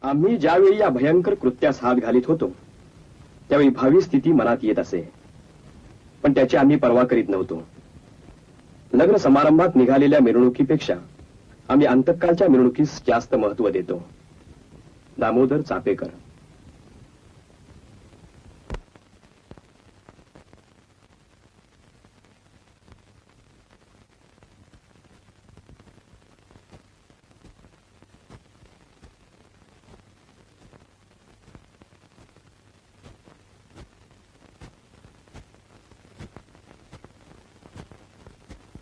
आम्ही ज्यावेळी या भयंकर कृत्यास हात घालीत होतो त्यावेळी भावी स्थिती मनात येत असे, पण त्याची आम्ही पर्वा करीत नव्हतो. लग्न समारंभात निघालेल्या मिरवणुकीपेक्षा आम्ही अंतकालच्या मिरवणुकीस जास्त महत्व देतो. दामोदर चापेकर.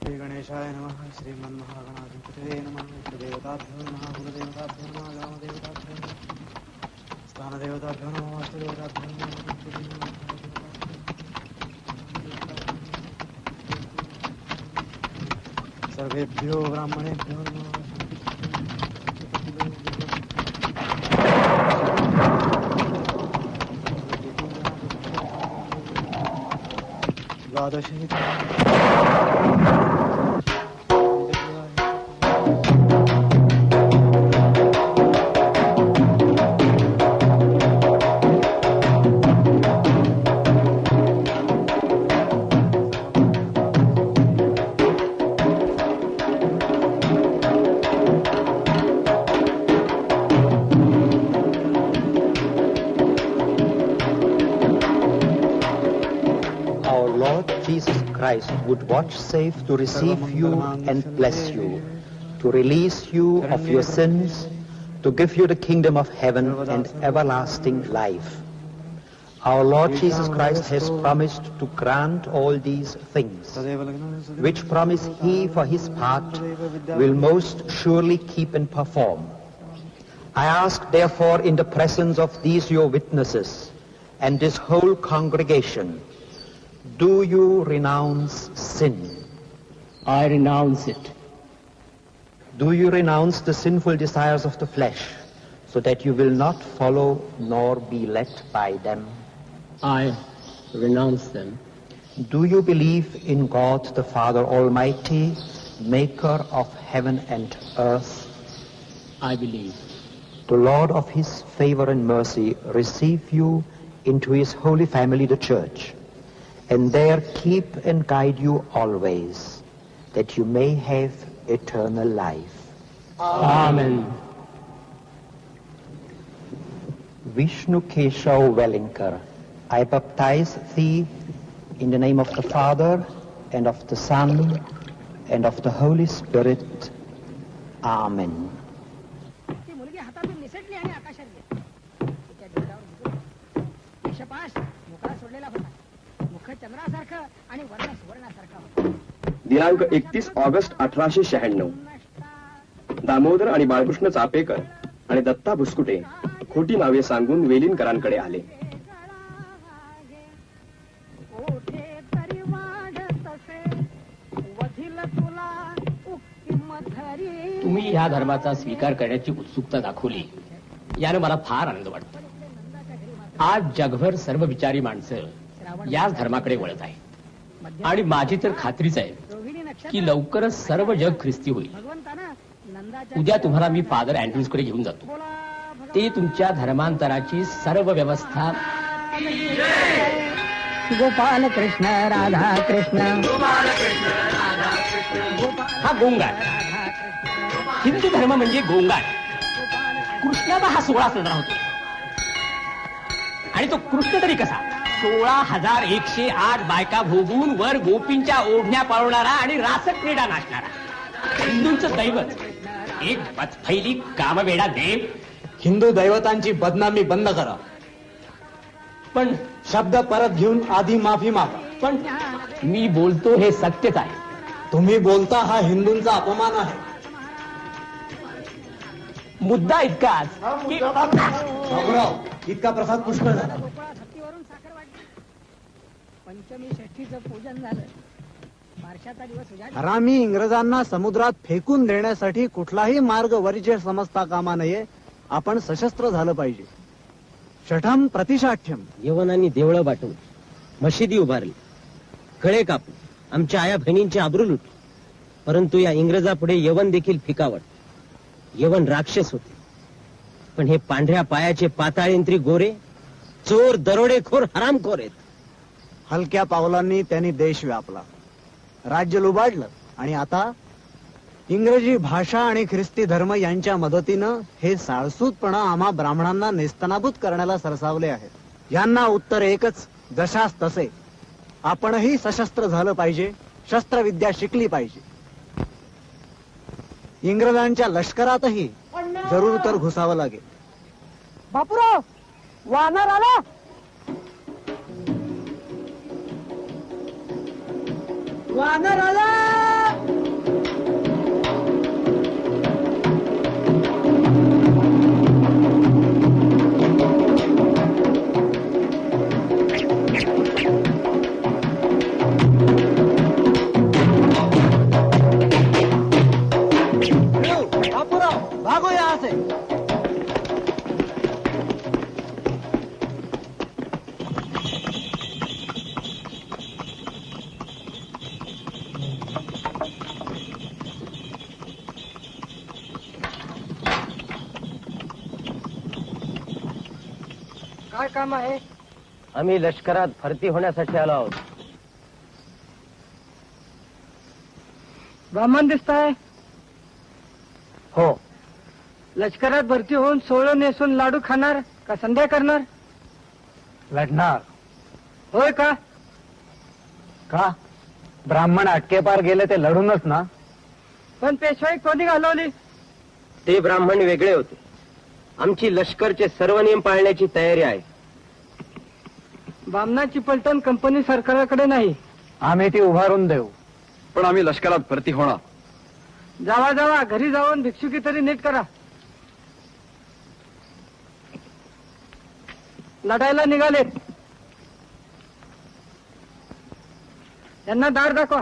श्री गणेशाय नमः. श्रीमन्महागणाधिपतये नमः. देवताभ्यो नमः. कुलदेवताभ्यो नमः. ग्रामदेवताभ्यो नमः. स्थानदेवताभ्यो नमः. वास्तुदेवताभ्यो नमः. सर्वेभ्यो ब्राह्मणेभ्यो नमः. द्वादशी would vouchsafe to receive you and bless you, to release you of your sins, to give you the kingdom of heaven and everlasting life. Our Lord Jesus Christ has promised to grant all these things, which promise he for his part will most surely keep and perform. I ask therefore in the presence of these your witnesses and this whole congregation, do you renounce sin? I renounce it. Do you renounce the sinful desires of the flesh, so that you will not follow nor be led by them? I renounce them. Do you believe in God the Father Almighty, maker of heaven and earth? I believe. The Lord of his favor and mercy receive you into his holy family, the Church, and there keep and guide you always, that you may have eternal life. Amen. Vishnu Keshav Wellinkar, I baptize thee in the name of the Father, and of the Son, and of the Holy Spirit. Amen. दिनांक 31 August 1896. Damodar आणि बाळकृष्ण चापेकर आणि दत्ता भुसकुटे खोटी नावे सांगून वेलिनकरांकडे आले. तुम्ही ह्या धर्माचा स्वीकार करण्याची उत्सुकता दाखवली, याने मला फार आनंद वाटतो. आज जगभर सर्व विचारी माणसं याच धर्माकडे वळत आहे, आणि माझी तर खात्रीच आहे की लवकरच सर्व जग ख्रिस्ती होईल. उद्या तुम्हाला मी फादर अँड्रूजकडे घेऊन जातो. ते तुमच्या धर्मांतराची सर्व व्यवस्था. गोपाल कृष्ण राधा कृष्ण. हा गोंगाट. हिंदू धर्म म्हणजे गोंगाट. कृष्णाचा हा 16 साजरा होतो, आणि तो कृष्ण तरी कसा? 16,108 बायका भोगून वर गोपींच्या ओढण्या पळवणारा आणि रासक क्रीडा नाचणारा. हिंदूंचं दैवत एक बदफैली कामवेडा देव. हिंदू दैवतांची बदनामी बंद करा, पण शब्द परत घेऊन आधी माफी मागा. पण मी बोलतो हे सत्यच आहे. तुम्ही बोलता हा हिंदूंचा अपमान आहे. मुद्दा इतकाच की इतका प्रसाद पुष्कळ झाला. पंचमी षष्ठीचं पूजन झालं. बारशाचा दिवस उजाडला. हरामी इंग्रजांना समुद्रात फेकून देण्यासाठी कुठलाही मार्ग वरिष्ठ समजता कामा नये. आपण सशस्त्र झालं पाहिजे. शठम प्रतिशाठ्यम. यवनांनी देवळं बाटून, मशिदी उभारली, कळे कापून आमच्या आया बहिणींची आबरू लुटली. परंतु या इंग्रजापुढे यवन देखील फिकावट. यवन राक्षस होते. पण हे पांढऱ्या पायाचे पाताळेंत्री गोरे चोर दरोडेखोर हरामखोर आहेत. हलक्या पावलांनी त्यांनी देश व्यापला, राज्य लुबाडलं आणि आता इंग्रजी भाषा आणि ख्रिस्ती धर्म यांच्या मदतीनं हे साळसूदपणा आम्हा ब्राह्मणांना नेस्तनाबूत करण्याला सरसावले आहेत. यांना उत्तर एकच, जशास तसे. आपणही सशस्त्र झालं पाहिजे, शस्त्रविद्या शिकली पाहिजे. इंग्रजांच्या लष्करातही जरूर तर घुसावं लागेल. बापूराव, वानर आला. वानर आला. भागो यहाँ से. काय काम आहे? आम्ही लष्करात भरती होण्यासाठी आलो आहोत. ब्राह्मण दिसताय. हो. लष्करात भरती होऊन सोळं नेसून लाडू खाणार का संध्या करणार? लढणार. होय का? का? ब्राह्मण अटकेपार गेले ते लढूनच ना. पण पेशवाई कोणी घालवली? ते ब्राह्मण वेगळे होते. आमची लष्करचे सर्व नियम पाळण्याची तयारी आहे. बामणाची पलटण कंपनी सरकाराकडे नाही. आम्ही ती उभारून देऊ. पण आम्ही लष्करात भरती होणार. जावा जावा, घरी जाऊन भिक्षुकी तरी नीट करा. लढायला निघाले. त्यांना दार दाखवा.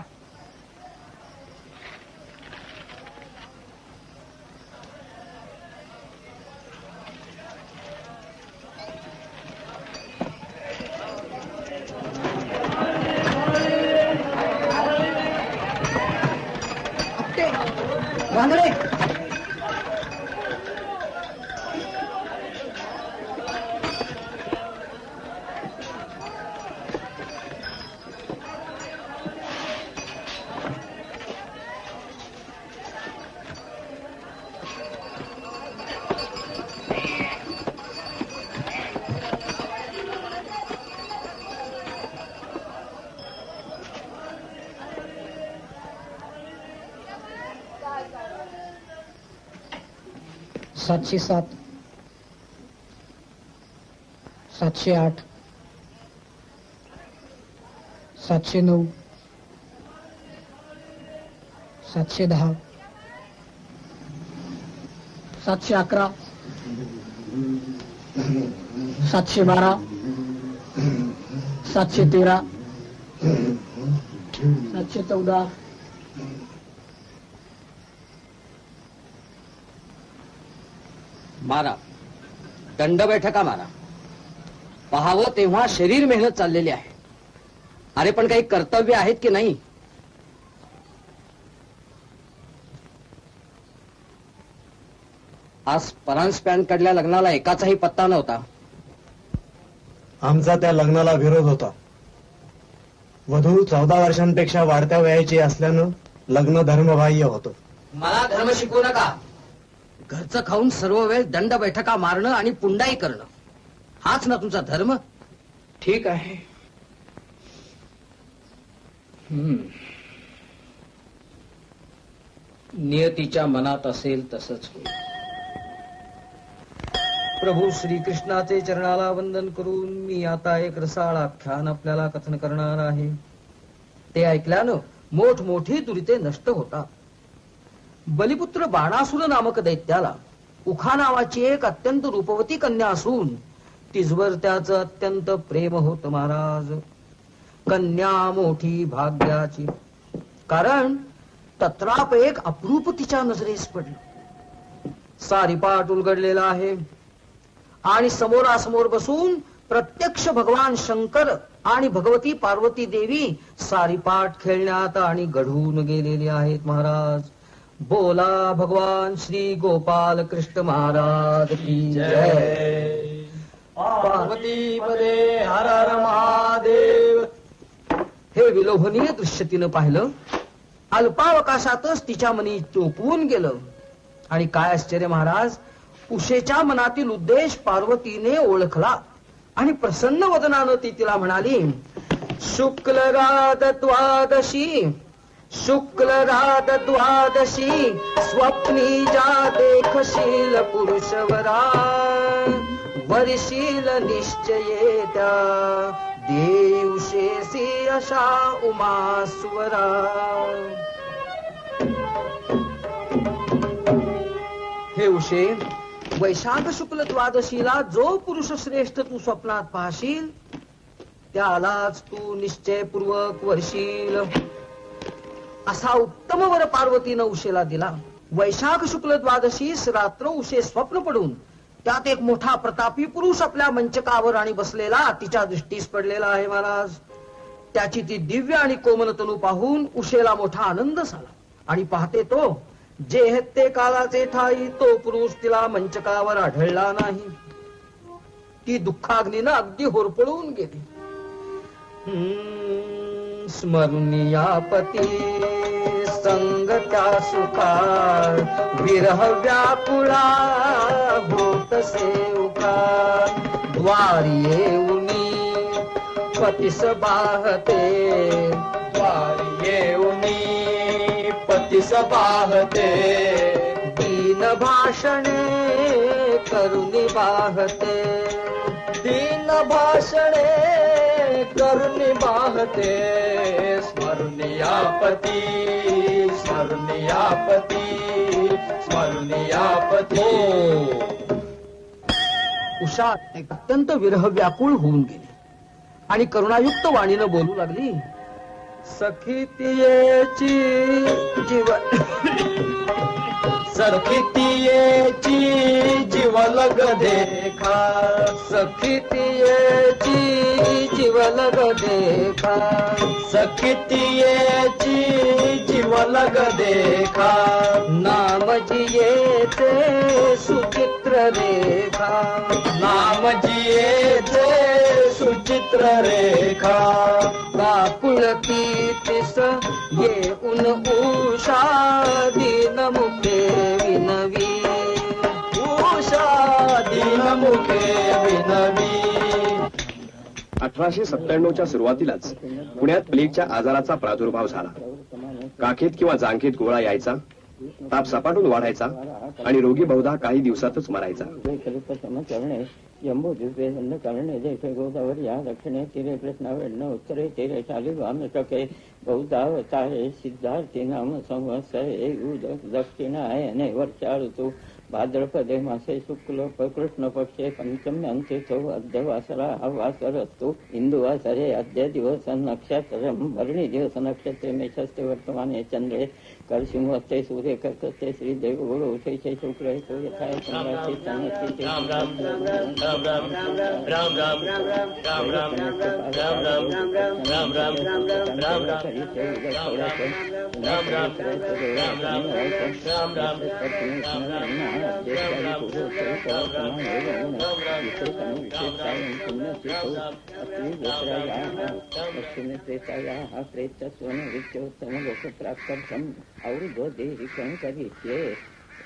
बांगडे. सातशे 7, 708, 709, 710, 711, 712, 713, 714. मारा, दंड बैठका मारा. पाहावं तेव्हा शरीर मेहनत चाललेली आहे. अरे पण काही कर्तव्य आहेत की नाही? आज परांजपॅन कडल्या लग्नाला एकाचाही पत्ता नव्हता. आमचा त्या लग्नाला विरोध होता. वधू 14 वर्षांपेक्षा वाढत्या वयाची असल्यानं लग्न धर्मबाह्य होतं. मला धर्म शिकवू नका. घरचं खाऊन सर्व वेळ दंड बैठका मारणं आणि पुंडाई करणं, हाच ना तुमचा धर्म? ठीक आहे. नियतीच्या मनात असेल तसंच होईल. प्रभू श्रीकृष्णाचे चरणाला वंदन करून मी आता एक रसाळ आख्यान आपल्याला कथन करणार आहे. ते ऐकल्यानं मोठमोठी दुरिते नष्ट होतात. बलिपुत्र बाणासुर नामक दैत्याला उखा नावाची एक अत्यंत रूपवती कन्या असून तिजवर त्याचं अत्यंत प्रेम होत महाराज. कन्या मोठी भाग्याची, कारण तत्राप एक अप्रूप तिच्या नजरेस पडलं. सारीपाट उलगडलेला आहे आणि समोरासमोर बसून प्रत्यक्ष भगवान शंकर आणि भगवती पार्वती देवी सारीपाट खेळण्यात आणि घडवून गेलेली आहेत महाराज. बोला भगवान श्री गोपाल कृष्ण महाराज की जय. पार्वती पदे हर हर महादेव. हे विलोभनीय दृश्य तिनं पाहिलं. अल्पावकाशातच तिच्या मनी चोकवून गेलं. आणि काय आश्चर्य महाराज, उषेच्या मनातील उद्देश पार्वतीने ओळखला आणि प्रसन्न वदनानं ती तिला म्हणाली, शुक्ल राध द्वादशी, शुक्ल राध द्वादशी, स्वप्नी जा देखशील पुरुषवरा, वरशील निश्चये त्या देवशेसी अशा उमा सुवरा. हे उषे, वैशाख शुक्ल द्वादशीला जो पुरुष श्रेष्ठ तू स्वप्नात पाहशील त्यालाच तू निश्चयपूर्वक वरशील. असा उत्तम वर पार्वतीनं उषेला दिला. वैशाख शुक्ल द्वादशीस रात्र उषे स्वप्न पडून त्यात एक मोठा प्रतापी पुरुष आपल्या मंचकावर आणि बसलेला तिच्या दृष्टीस पडलेला आहे महाराज. त्याची ती दिव्य आणि कोमल तनू पाहून उषेला मोठा आनंद झाला. आणि पाहते तो जे हेत्ते कालाचे ठाई तो पुरुष तिला मंचकावर आढळला नाही. ती दुःखाग्नीनं अगदी होरपळून गेली. स्मरणीयापती संग त्या सुखा, विरह व्याकुळा होतसे उका. द्वारी येऊनी पतीस बाहते, द्वारी येऊनी पतीस बाहते. दीन भाषणे करुणी बाहते, दीन भाषणे करुणी बाहते. स्मरणीयापती, स्मरणीयापती, स्मरणीयापती. उषा अत्यंत विरह व्याकुळ होऊन गेली आणि करुणायुक्त वाणीनं बोलू लागली, सखी तियेची जीवन, सखी तियेची जीवलग देखा, सखी तियेची जीवलग देखा, सखी तियेची जीवलग देखा. नाम जियेचे सुचित्र रेखा, नाम जियेचे सुचित्र रेखा. काकुळती तिस ये उन उषा, दीन मुखे विनवी, उषा दीन मुखे विनवी. 1897च्या सुरुवातीलाच पुण्यात प्लेगच्या आजाराचा प्रादुर्भाव झाला. काखेत किंवा जांघेत गोळा यायचा, ताप सपाटून वाढायचा आणि रोगी बहुधा काही दिवसातच मरायचा. करणे जैसे गोदावरी या दक्षिणे तीरे कृष्णावेण्ण उत्तरे तीरे शालिग्राम शके बहुधावतारे सिद्धार्थी नाम संवत्सरे दक्षिणायने वर्षा ऋतू भाद्रपदे मासे शुक्ल कृष्ण पक्षे पंचम्यंतिथो अद्य वासरा हा वासरस्तु इंदुवासरे अद्य दिवस नक्षत्रम भरणी दिवस नक्षत्रे मेषस्ते वर्तमाने चंद्रे कर्षिंहस्ते सूर्य कर्कस्ते श्री देव गुरु उषे शुक्र यथाय चंद्राचे चांद्राचे. राम राम राम राम राम राम राम राम राम राम राम राम राम राम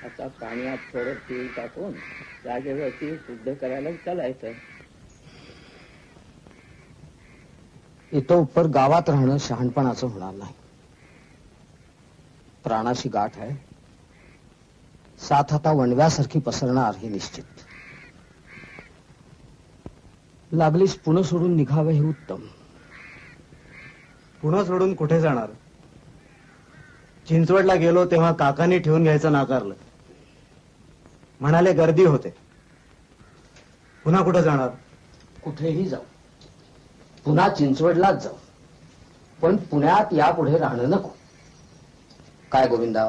आता पाण्यात थोडं तेल टाकून जागेवरती शुद्ध करायला चालायचं. इथं उपर गावात राहणं शहाणपणाचं होणार नाही. प्राणाशी गाठ आहे, साथ आता वणव्यासारखी पसरणार हे निश्चित. लागलीस पुणे सोडून निघावं हे उत्तम. पुणे सोडून कुठे जाणार? चिंचवडला गेलो तेव्हा काकांनी ठेवून घ्यायचं नाकारलं. म्हणाले गर्दी होते. पुन्हा कुठे जाणार? कुठेही जाऊ, पुन्हा चिंचवडलाच जाऊ, पण पुण्यात यापुढे राहणं नको. काय गोविंदा?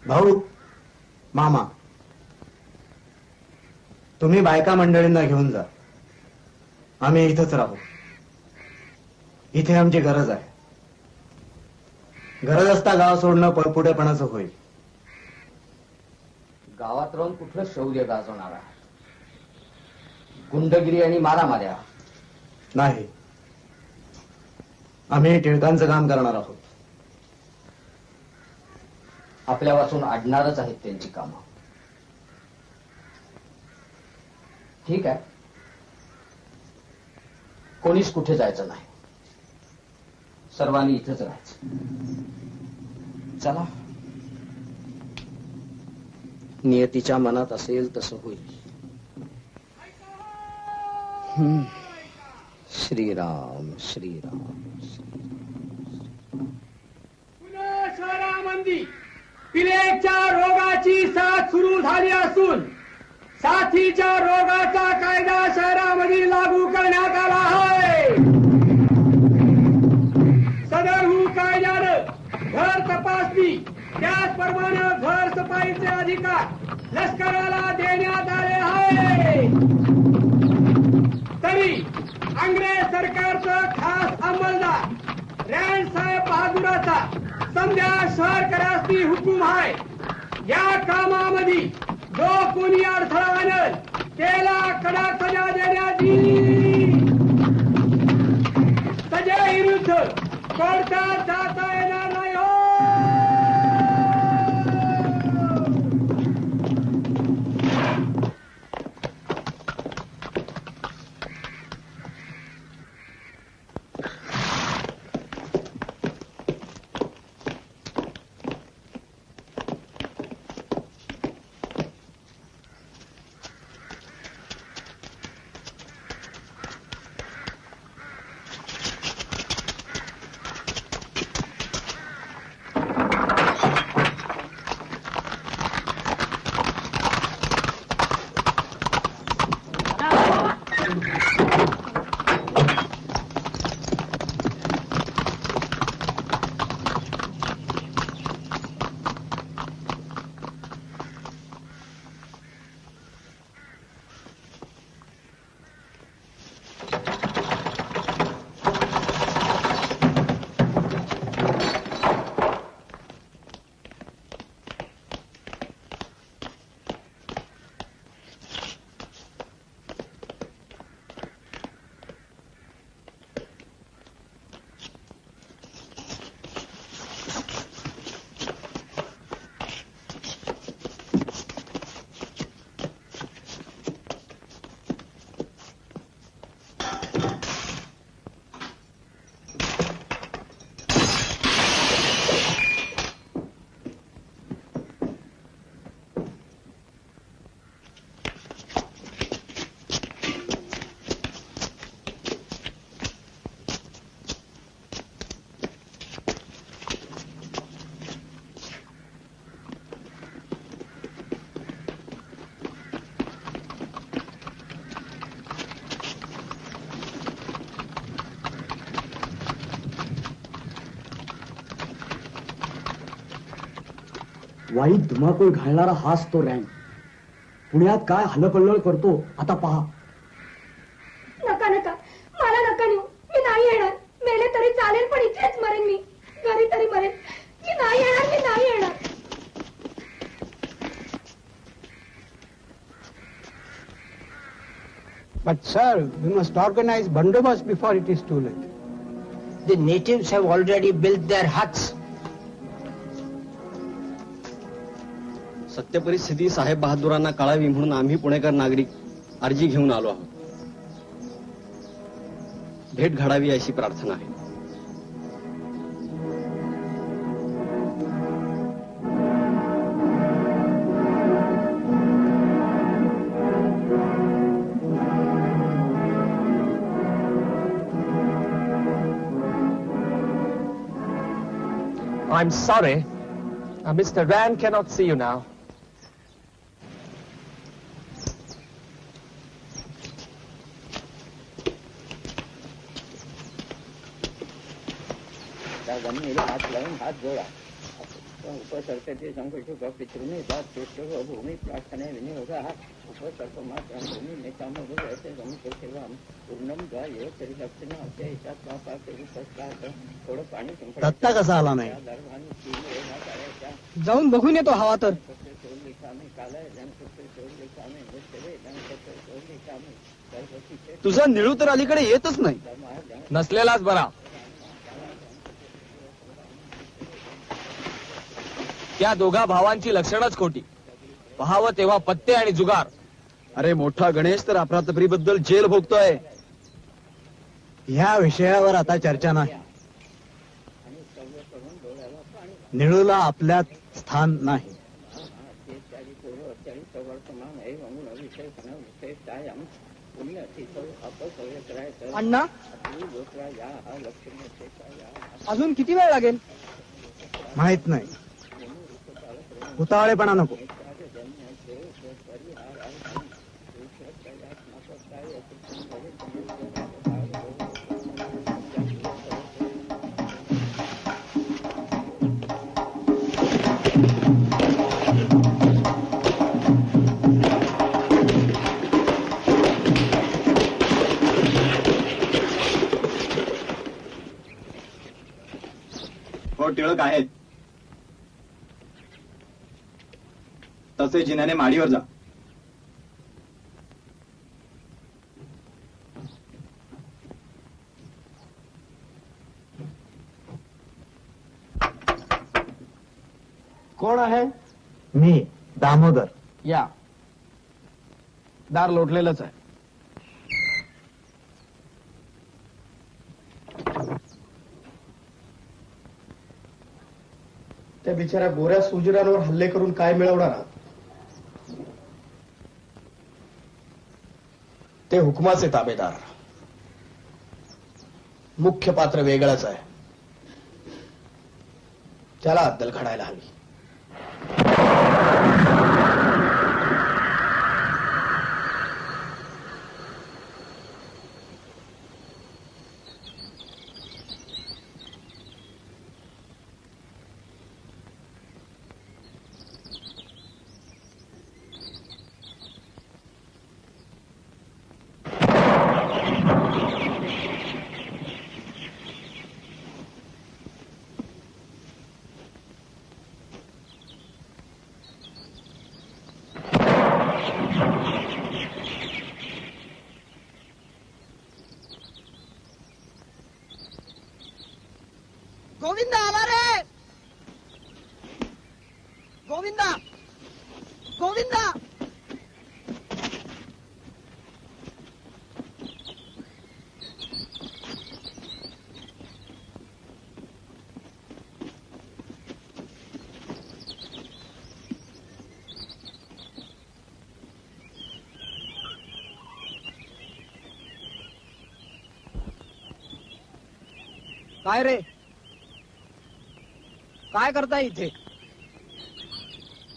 भाऊ, मामा, तुम्ही बायका मंडळींना घेऊन जा. आम्ही इथंच राहू. इथे आमची गरज आहे. गरज असता गाव सोडणं पळपुटेपणाचं होईल. गावात राहून कुठलं शौर्य गाजवणार आहे? गुंडगिरी आणि मारामाऱ्या. नाही, आम्ही टिळकांचं काम करणार आहोत. आपल्या वाचून अडणारच आहेत त्यांची कामं. ठीक आहे, कोणीच कुठे जायचं नाही, सर्वांनी इथंच राहायचं. चला, नियतीच्या मनात असेल तसं होईल. श्रीराम श्रीराम. पुणे शहरामध्ये पिलेच्या रोगाची साथ सुरू झाली असून साथीच्या रोगाचा कायदा शहरामध्ये लागू करण्यात आला आहे. सदर कायद्यानं घर तपासणी त्याचप्रमाणे घर सफाईचे अधिकार लष्कराला देण्यात आले आहे. तरी अंग्रेज सरकारचं खास अंमलदार रॅन साहेब बहादुराचा समजा शहर करासनी हुकूम आहे. या कामामध्ये जो कोणी अडथळा आणल त्याला कडक सजा देण्यात येईल. सजेविरुद्ध कोर्टात जाता येणार नाही. वाईट धुमाकूळ घालणारा हाच तो रॅन. पुण्यात काय हलकल्लोळ करतो आता पहा. नका नका, मला नका नेऊ. मी नाही येणार. मेले तरी चालेल, पण इथेच मरेन मी. घरी तरी मरेन. मी नाही येणार, मी नाही येणार. But sir, we must organize bandobast before it is too late. The natives have already built their huts. सत्य परिस्थिती साहेब बहादुरांना कळावी म्हणून आम्ही पुणेकर नागरिक अर्जी घेऊन आलो आहोत. भेट घडावी अशी प्रार्थना आहे. I'm sorry. Mr. Rand cannot see you now. जमिनीला हात लावून हात जोडा. उपसर्गते संकल्प पितृने दात पृष्ठ भूमी प्रार्थने विनियोग उपसर्ग मात्र भूमी नेताम सेवा पूर्णम द्वार तरी दक्षिणा थोडं पाणी दत्ता कसा आला नाही? जाऊन बघून येतो हवा तर. तुझा निळू तर अलीकडे येतच नाही. नसलेलाच बरा. त्या दोघा भावांची लक्षणच खोटी. पहावं तेव्हा पत्ते आणि जुगार. अरे मोठा गणेश तर अफरातफरीबद्दल जेल भोगतोय. ह्या विषयावर आता चर्चा नाही. निळूला आपल्यात स्थान नाही. अण्णा अजून किती वेळ लागेल? माहित नाही. उतावळेपणा नको. हो टिळक आहेत. तसे जिन्याने माडीवर जा. कोण आहे? मी दामोदर. या. दार लोटलेलंच आहे. त्या बिचाऱ्या गोऱ्या सुजिरांवर हल्ले करून काय मिळवणार आहात? ते हुकुमाचे ताबेदार. मुख्य पात्र वेगळंच आहे. त्याला अद्दल घडायला हवी. गोविंदा आला रे. गोविंदा गोविंदा. काय रे? काय करताय इथे?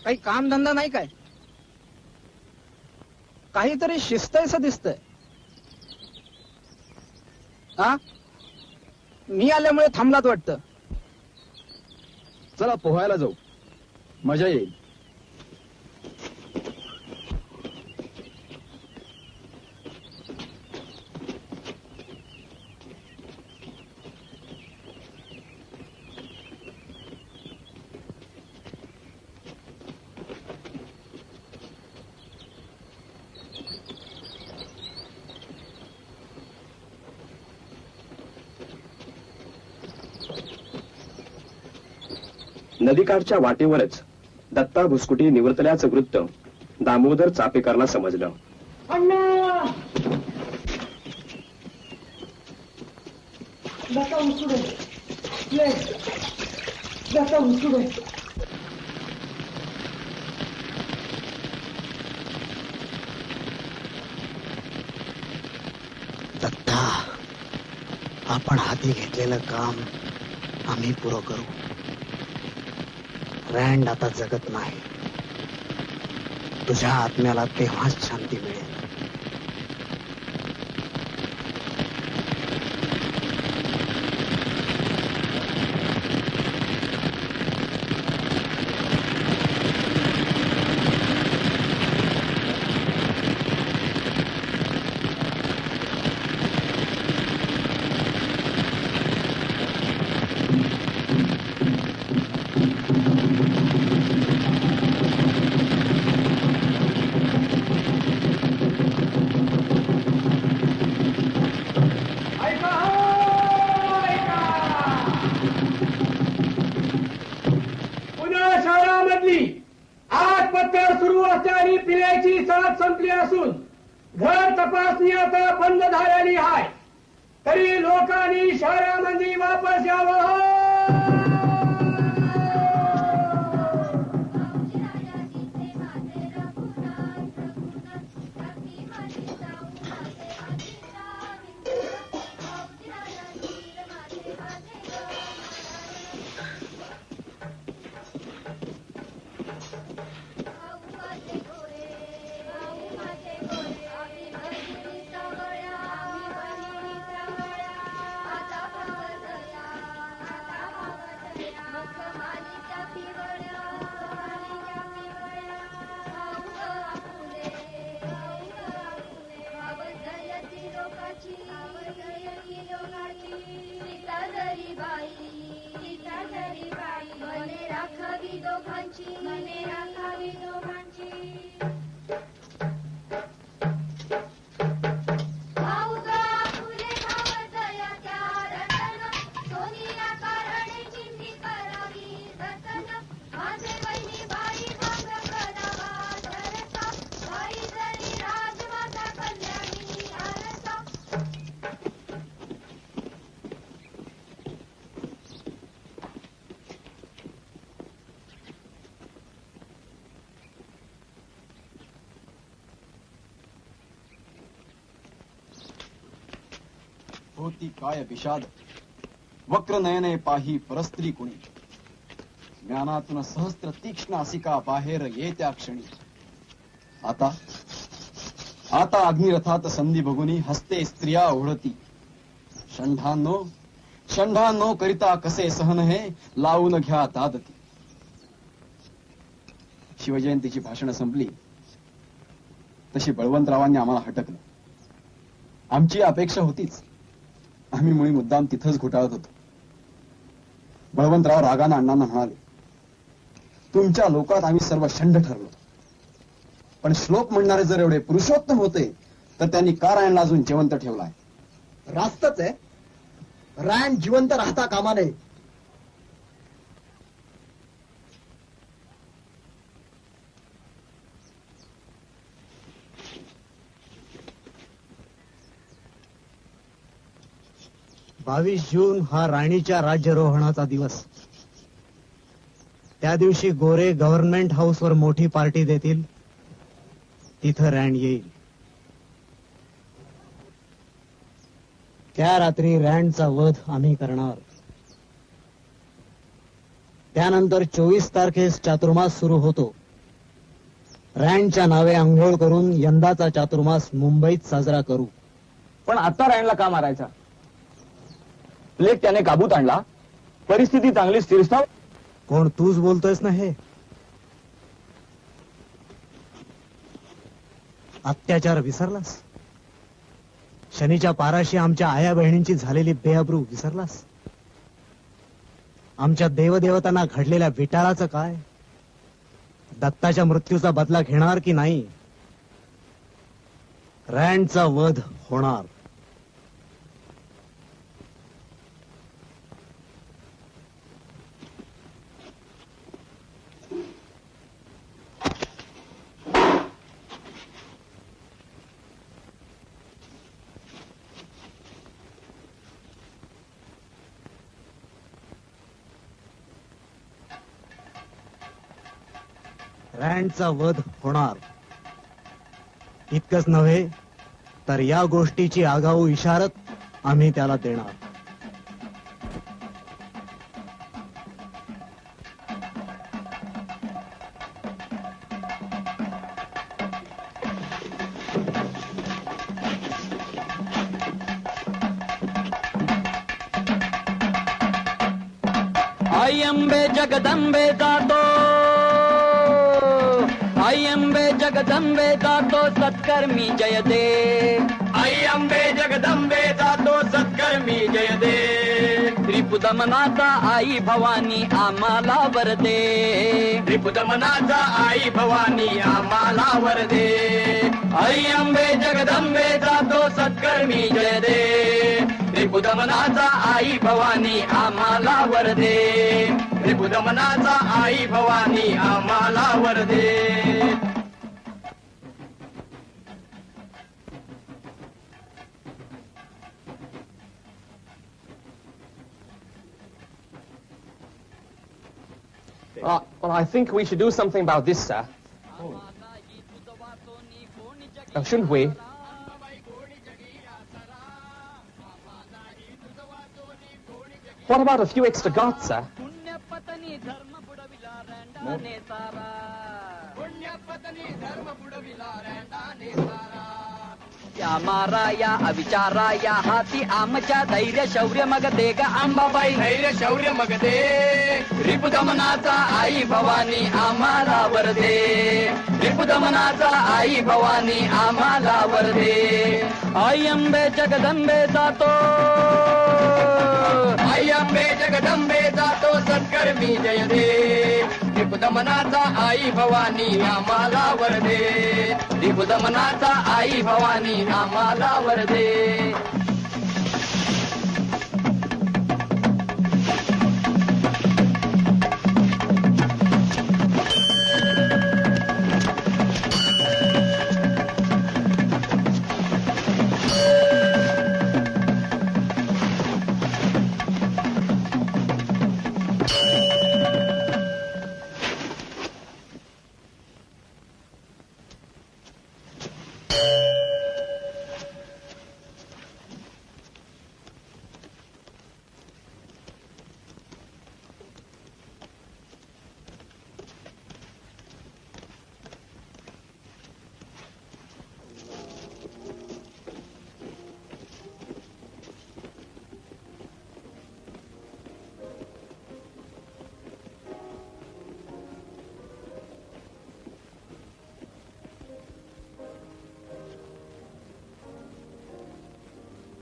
काही काम धंदा नाही काय? काहीतरी शिस्तयसं दिसतंय. हा, मी आल्यामुळे थांबलात वाटतं. चला पोहायला जाऊ, मजा येईल. नदीकाठच्या वाटेवरच दत्ता भुसकुटी निवर्तल्याचं वृत्त दामोदर चापेकरला समजलं. अण्णा दत्ता उचडे ये. दत्ता उचडे. दत्ता, आपण हाती घेतलेलं काम आम्ही पुरं करू. रँड आता जगत नाही. तुझ्या आत्म्याला तेव्हाच शांती मिळेल. रस्ते आणि पिण्याची साथ संपली असून घर तपासणी आता बंद झालेली आहे. तरी लोकांनी शहरामध्ये वापस यावं. होती काय विषाद वक्र नयने पाही परस्त्री कुणी ज्ञानातून सहस्त्र तीक्ष्ण असिका बाहेर येत्या क्षणी. आता आता अग्निरथात संधी बघुनी हस्ते स्त्रिया ओढती. षंढांनो करिता कसे सहन हे लावून घ्या दादती. शिवजयंतीची भाषणं संपली तशी बळवंतरावांनी आम्हाला हटकलं. आमची अपेक्षा होतीच. आम्ही मुळी मुद्दाम तिथंच घोटाळत होतो. बळवंतराव रागानं अण्णांना म्हणाले, तुमच्या लोकात आम्ही सर्व षंढ ठरलो. पण श्लोक म्हणणारे जर एवढे पुरुषोत्तम होते तर त्यांनी का रायणला अजून जिवंत ठेवलाय? रास्तच आहे. रायण जिवंत राहता कामा नये. जून हा राणीच्या राज्यारोहणाचा दिवस. त्या दिवशी गोरे गव्हर्नमेंट हाऊसवर मोठी पार्टी देतील. तिथं रॅन येईल. त्या रात्री रॅनचा वध आम्ही करणार. त्यानंतर 24 तारखेस चातुर्मास सुरू होतो. रॅनच्या नावे आंघोळ करून यंदाचा चातुर्मास मुंबईत साजरा करू. पण आता रॅनला का मारायचा? प्लेग त्याने काबूत आणला. परिस्थिती चांगली स्थिरस्थाव. कोण तूच बोलतोयस ना? हे अत्याचार विसरलास? शनीच्या पाराशी आमच्या आया बहिणींची झालेली बेअब्रू विसरलास? आमच्या देवदेवतांना घडलेल्या विटाळाचं काय? दत्ताच्या मृत्यूचा बदला घेणार की नाही? रॅनचा वध होणार. रॅनचा वध होणार. इतकंच नव्हे तर या गोष्टीची आगाऊ इशारत आम्ही त्याला देणार. आई अंबे जगदंबे जातो, आई अंबे जगदंबे जातो सत्कर्मी जय दे. आई अंबे जगदंबे जातो सत्कर्मी जय दे. त्रिपुदमनाचा आई भवानी आम्हाला वर दे. त्रिपुदमनाचा आई भवानी आम्हाला वर दे. आई अंबे जगदंबे जातो सत्कर्मी जय दे. त्रिपुदमनाचा आई भवानी आम्हाला वर दे. त्रिपुदमनाचा आई भवानी आम्हाला वर दे. Well, I think we should do something about this, sir. Shouldn't we? What about a few extra gods, sir? या मारा या अविचारा या हाती आमच्या धैर्य शौर्य मग दे ग अंबाबाई धैर्य शौर्य मग दे रिपुदमनाचा आई भवानी आम्हाला वर दे रिपुदमनाचा आई भवानी आम्हाला वर दे आई अंबे जगदंबे जातो आई अंबे जगदंबे जातो सत्कर्मी जय दे रिपुदमनाचा आई भवानी आम्हाला वर दे रिपुदमनाचा आई भवानी आम्हाला वर दे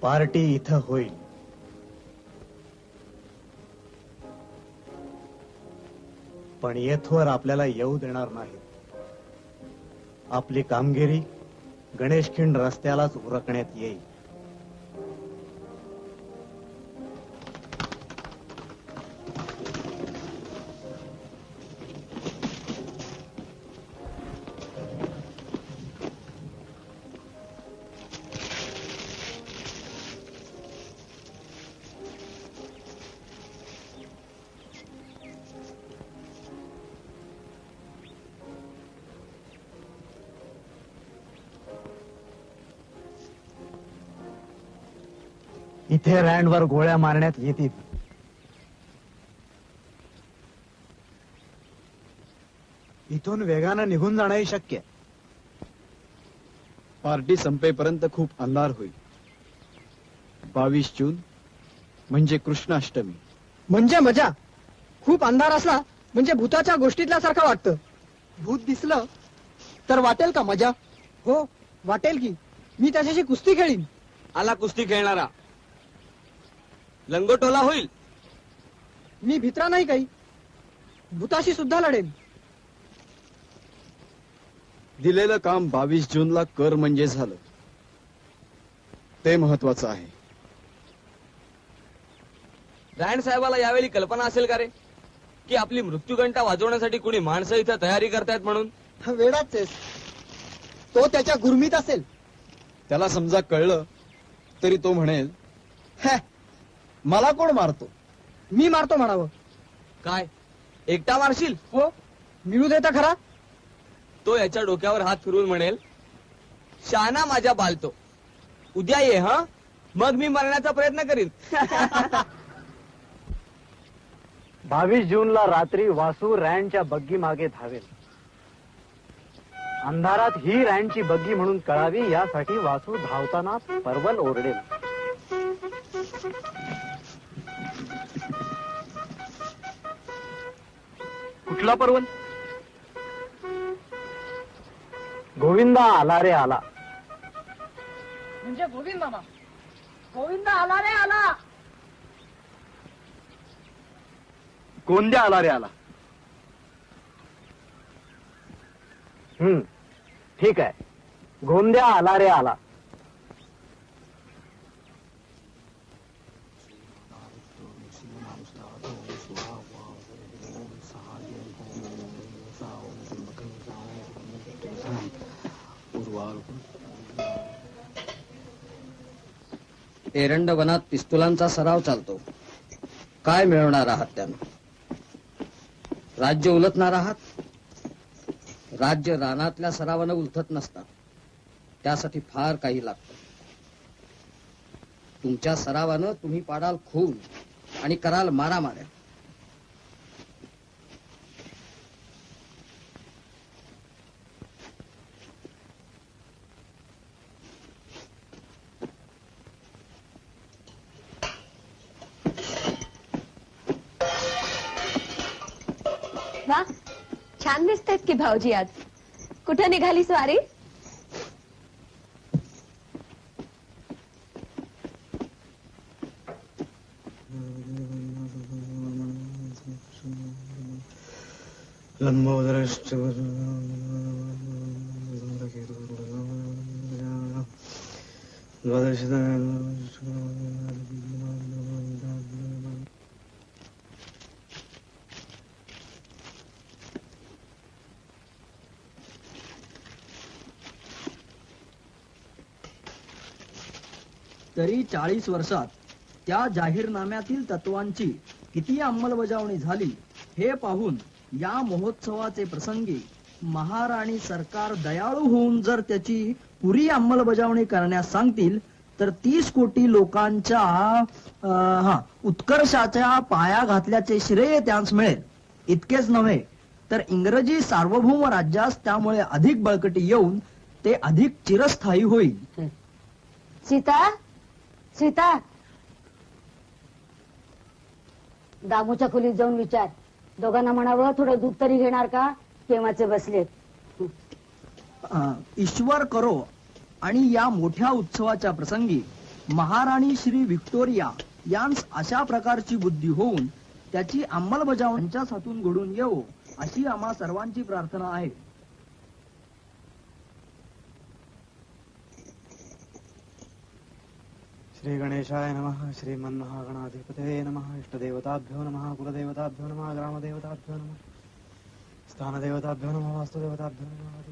पार्टी इथं होईल. पण येथवर आपल्याला येऊ देणार नाही. आपली कामगिरी गणेशखिंड रस्त्यालाच उरकण्यात येईल. इथे रँडवर गोळ्या मारण्यात येतील. इथून वेगानं निघून जाणंही शक्य. पार्टी संपेपर्यंत खूप अंधार होईल. 22 जून म्हणजे कृष्णाष्टमी. म्हणजे मजा. खूप अंधार असला म्हणजे भूताच्या गोष्टीतल्या सारखं वाटतं. भूत दिसलं तर वाटेल का मजा? हो वाटेल की. मी त्याच्याशी कुस्ती खेळीन. आला कुस्ती खेळणारा. लंगोटोला होईल. मी भित्रा नाही काही. भूताशी सुद्धा लढेन. दिलेलं काम 22 जूनला कर म्हणजे झालं. ते महत्वाचं आहे. रँड साहेबाला यावेळी कल्पना असेल का रे की आपली मृत्यूघंटा वाजवण्यासाठी कुणी माणसं इथं तयारी करतायत म्हणून? वेडाच आहेस. तो त्याच्या गुरमीत असेल. त्याला समजा कळलं तरी तो म्हणेल मला कोण मारतो? मी मारतो म्हणावं. काय एकटा मारशील? हो मिळू देता खरा. तो याच्या डोक्यावर हात फिरवून म्हणेल शहाणा माझ्या बालतो. उद्या ये हा मग मी मरण्याचा प्रयत्न करीन. 22 जूनला रात्री वासू रँडच्या बग्गी मागे धावेल. अंधारात ही रँडची बग्गी म्हणून कळावी यासाठी वासू धावताना परवल ओरडेल. कुठला पर्वत? गोविंदा आला रे आला. म्हणजे गोविंद मामा. गोविंद आला रे आला. गोंद्या आला रे आला. ठीक आहे. गोंद्या आला रे आला. एरंड वनात पिस्तुलांचा सराव चालतो. काय मिळवणार आहात त्यानं? राज्य उलटणार आहात? राज्य रानातल्या सरावानं उलथत नसतात, त्यासाठी फार काही लागतं. तुमच्या सरावानं तुम्ही पाडाल खून आणि कराल मारामाऱ्या. वा, छान दिसतायत की भाऊजी आज. कुठं निघाली स्वारी? तरी 40 वर्षात त्या जाहीरनाम्यातील तत्वांची किती अंमलबजावणी झाली हे पाहून या महोत्सवाचे प्रसंगी महाराणी सरकार दयाळू होऊन जर त्याची पुरी अंमलबजावणी करण्यास सांगतील तर 30 कोटी लोकांच्या उत्कर्षाच्या पाया घातल्याचे श्रेय त्यांस मिळेल. इतकेच नव्हे तर इंग्रजी सार्वभौम राज्यास त्यामुळे अधिक बळकटी येऊन ते अधिक चिरस्थायी होईल. सीता, सीता, दामूच्या खोलीत जाऊन विचार. दोघांना म्हणावं थोडं दूध तरी घेणार का, केव्हाचे बसलेत. ईश्वर करो आणि या मोठ्या उत्सवाच्या प्रसंगी महाराणी श्री व्हिक्टोरिया यांस अशा प्रकारची बुद्धी होऊन त्याची अंमलबजावणीच्या हातून घडून येवो अशी आम्हा सर्वांची प्रार्थना आहे. श्री गणेशाय नमः. श्रीमन्महागणाधिपतये नमः. इष्टदेवताभ्यो नमः. कुलदेवताभ्यो नमः. ग्रामदेवताभ्यो नमः. स्थानदेवताभ्यो नमः. वास्तुदेवताभ्यो नमः.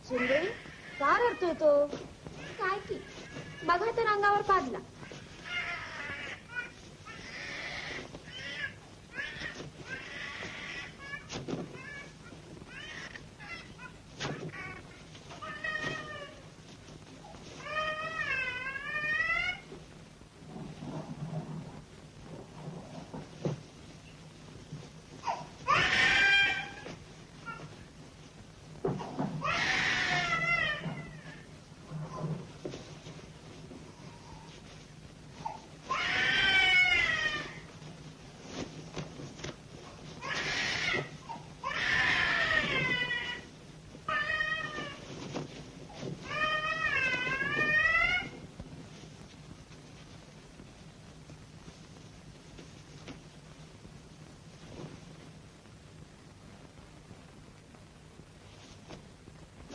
शिंदे, का रडतोय तो? काय की बघा तर अंगावर पाडला.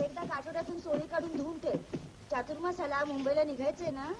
एकदा काठोड्यातून सोळी काढून धुवून ठेव. चातुर्मासाला मुंबईला निघायचंय ना.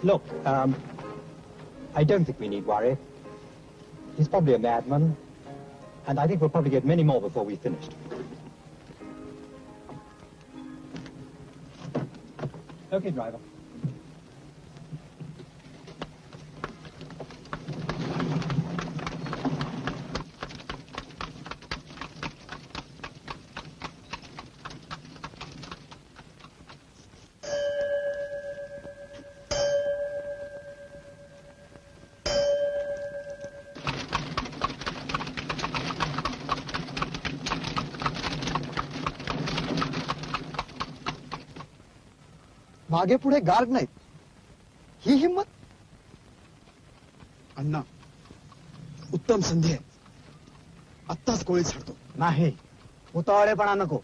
Look, I don't think we need worry. He's probably a madman, and I think we'll probably get many more before we've finished. Okay, driver. मागे पुढे गार्ड नाहीत ही हिंमत. अण्णा, उत्तम संधी आहे. आत्ताच गोळी झाडतो. नाही, उतावळेपणा नको.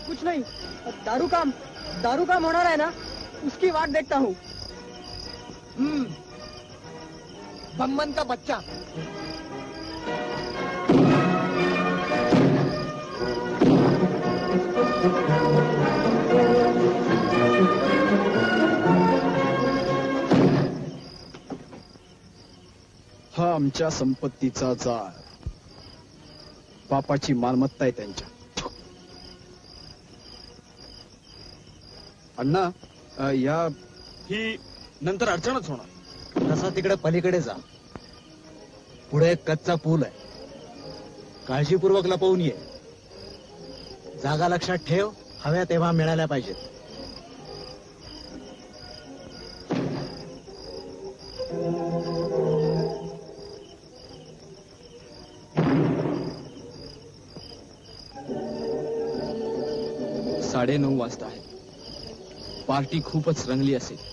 कुछ नहीं, दारू काम होना है ना, उसकी वाट देखता हूँ. बम्मन का बच्चा. हा आमच्या संपत्तीचा जार. बापाची मालमत्ता आहे त्यांच्या. अण्णा, या ही नंतर अडचणच होणार. तसा तिकडे पलीकडे जा. पुढे एक कच्चा पूल आहे, काळजीपूर्वक लपवून ये. जागा लक्षात ठेव, हव्या तेव्हा मिळाल्या पाहिजेत. साडे 9 वाजता आहे. पार्टी खूपच रंगली असेल.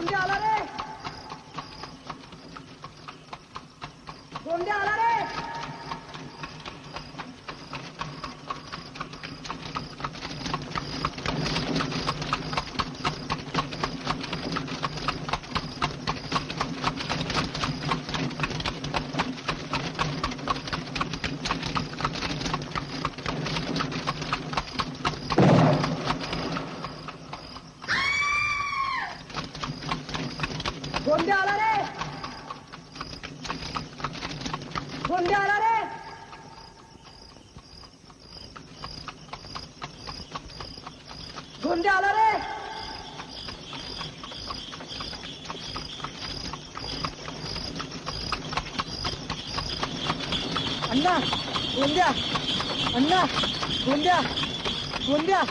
गोंड्या आला रे, गोंड्या आला रे. गोंड्या आला रे, गोंड्या आला रे. गोंड्या आला रे. अण्णा गोंड्या, अण्णा गोंड्या, गोंड्या.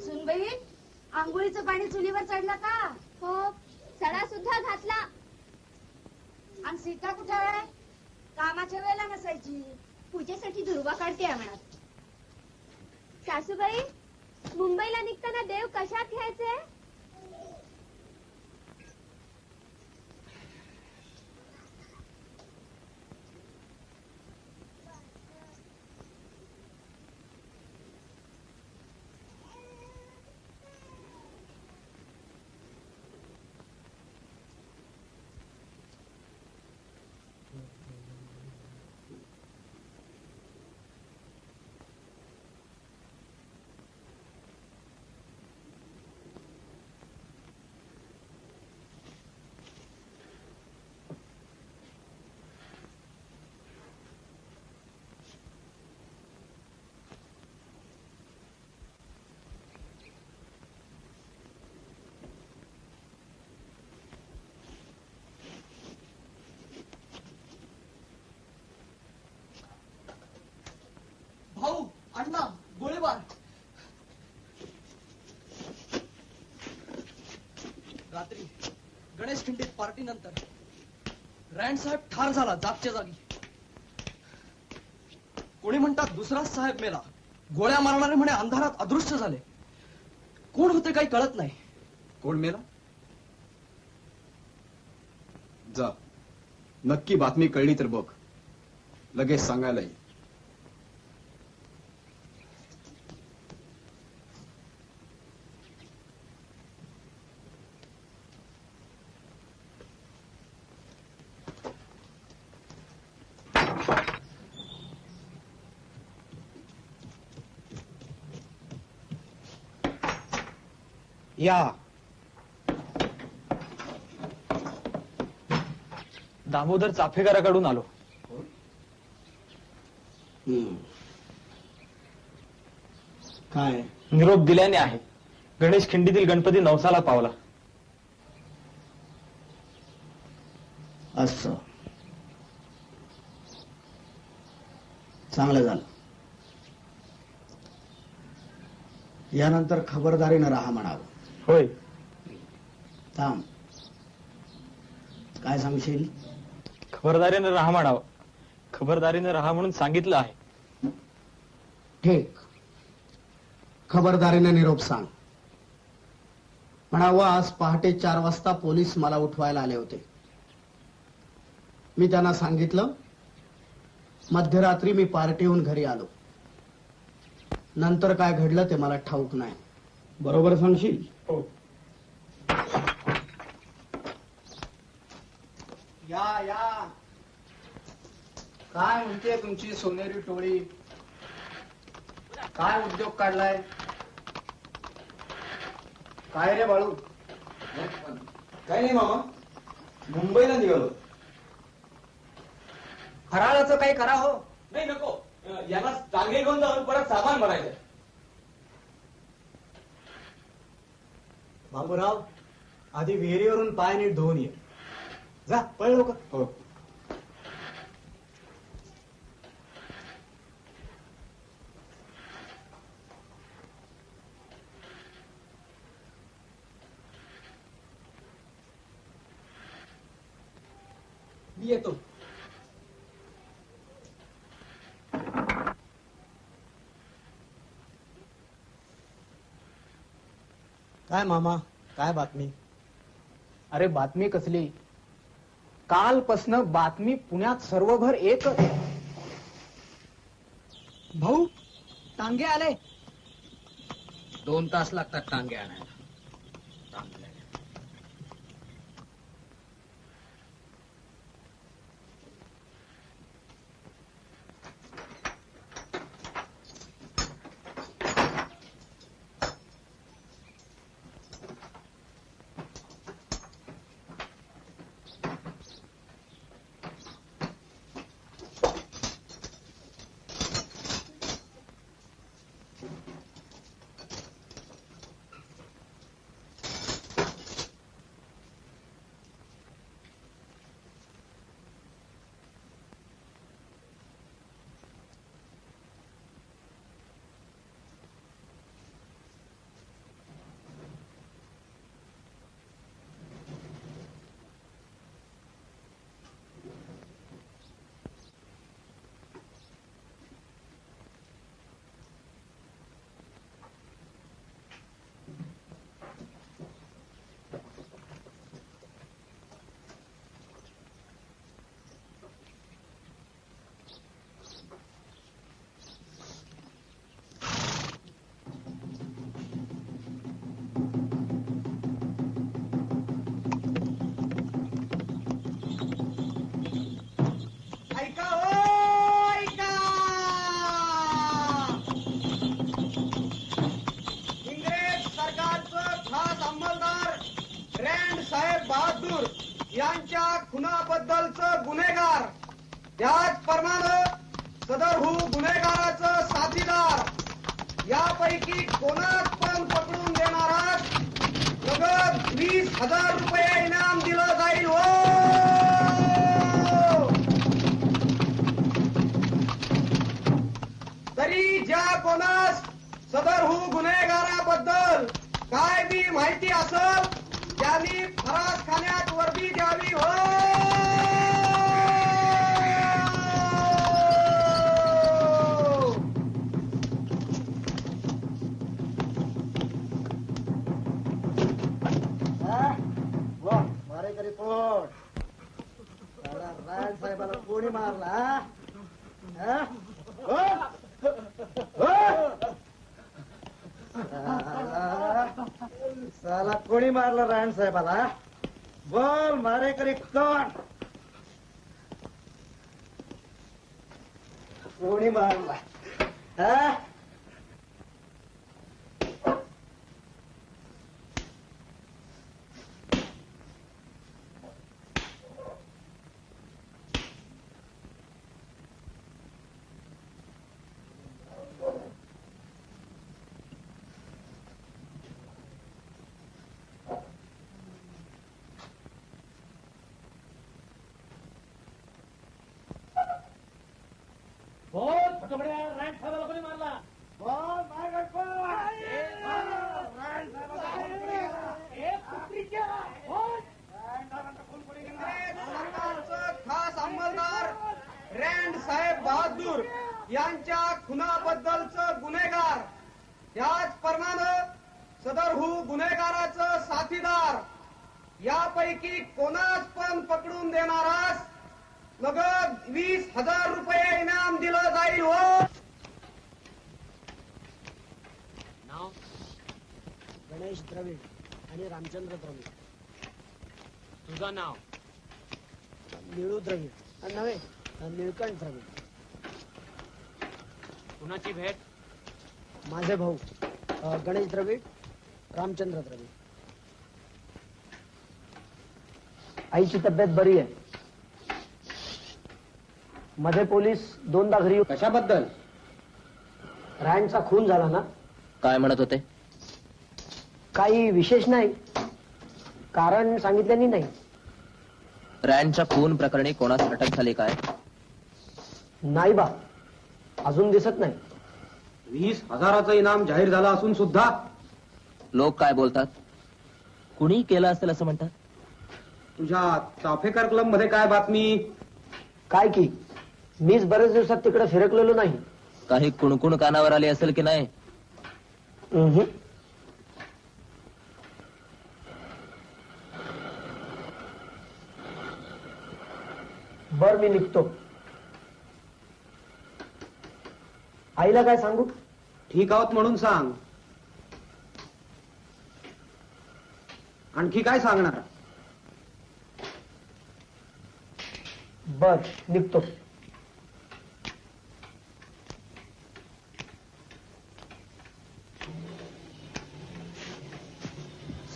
सुनबाई, आंघोळीचं पाणी चुलीवर चढलं का? हो, सडा सुद्धा घातला. आणि सीता कुठे आहे? कामाच्या वेळेला नसायची. पूजेसाठी दुर्वा काढते म्हणत. सासूबाई, मुंबईला निघताना देव कशात घ्यायचे? भाऊ, अण्णा, गोळीबार. रात्री गणेश खिंडीत पार्टी नंतर रँड साहेब ठार झाला जागच्या जागी. कोणी म्हणतात दुसराच साहेब मेला. गोळ्या मारणारे म्हणे अंधारात अदृश्य झाले. कोण होते काही कळत नाही. कोण मेला? जा, नक्की बातमी कळली तर बघ, लगेच सांगायला येईल. या. दामोदर चाफेकराकडून आलो. काय निरोप दिल्याने आहे. गणेश खिंडीतील गणपती नवसाला पावला. असं चांगलं झालं. यानंतर खबरदारीनं राहा म्हणावं. होय. थांब, काय सांगशील? खबरदारीनं राहा म्हणावं. खबरदारीनं राहा म्हणून सांगितलं आहे. ठीक, खबरदारीने निरोप सांग म्हणावं. आज पहाटे 4 वाजता पोलीस मला उठवायला आले होते. मी त्यांना सांगितलं मध्यरात्री मी पार्टीहून घरी आलो. नंतर काय घडलं ते मला ठाऊक नाही. बरोबर सांगशील? हो. या या. काय म्हणते तुमची सोनेरी टोळी? काय उद्योग काढलाय? काय रे बाळू? काय नाही मामा, मुंबईला निघालो. फराळाचं काही करा हो. नाही नको, यांना टांगे घेऊन जाऊन परत सामान भरायचं. बाबूराव, आधी विहिरीवरून पाय नीट धुवून ये. जा पळ लवकर. हो. मी येतो. काय मामा, काय बातमी? अरे बातमी कसली, कालपासनं बातमी पुण्यात सर्वभर एकच. भाऊ टांगे आले. 2 तास लागतात टांगे आणायला. यांच्या खुनाबद्दलचं गुन्हेगार, त्याचप्रमाणे सदरहू गुन्हेगाराचं साथीदार यापैकी कोणाच पण पकडून देणारा नगद 20,000 रुपये इनाम दिलं जाईल. हो तरी ज्या कोणास सदरहू गुन्हेगाराबद्दल काय बी माहिती असेल त्यांनी फरास खाण्यात वर्दी द्यावी. हो मारेकरी पोट राज साहेबाला कोणी मारला? साला कोणी मारलं राण साहेबाला? बोल मारेकरी कोण? कोणी मारला? खास अंमलदार रँड साहेब बहादूर यांच्या खुनाबद्दलचं गुन्हेगार, त्याचप्रमाणे सदरहू गुन्हेगाराचं साथीदार यापैकी कोणाच पण पकडून देणारास नगद 20,000 रुपये इनाम दिलं जाईल. हो नाव गणेश द्रविड आणि रामचंद्र द्रविड. तुझं नाव? निळू द्रविड नव्हे, निळकंठ द्रविड. कुणाची भेट? माझे भाऊ गणेश द्रविड, रामचंद्र द्रविड. आईची तब्येत बरी आहे. मध्ये पोलीस 2दा घरी. कशाबद्दल? रँडचा खून झाला ना. काय म्हणत होते? काही विशेष नाही, कारण सांगितल्यानी नाही. रँडच्या खून प्रकरणी कोणास अटक झाली काय? नाही बा, अजून दिसत नाही. 20,000चं इनाम जाहीर झालं असून सुद्धा लोक काय बोलतात? कुणी केलं असेल असं म्हणतात? तुझ्या चाफेकर क्लब मध्ये काय बातमी? काय की मीच बरेच दिवसात तिकडे फिरकलेलो नाही. काही कुणकुण कानावर आली असेल की नाही? बर, मी निघतो. आईला काय सांगू? ठीक आहोत म्हणून सांग. आणखी काय सांगणार? बर, निघतो.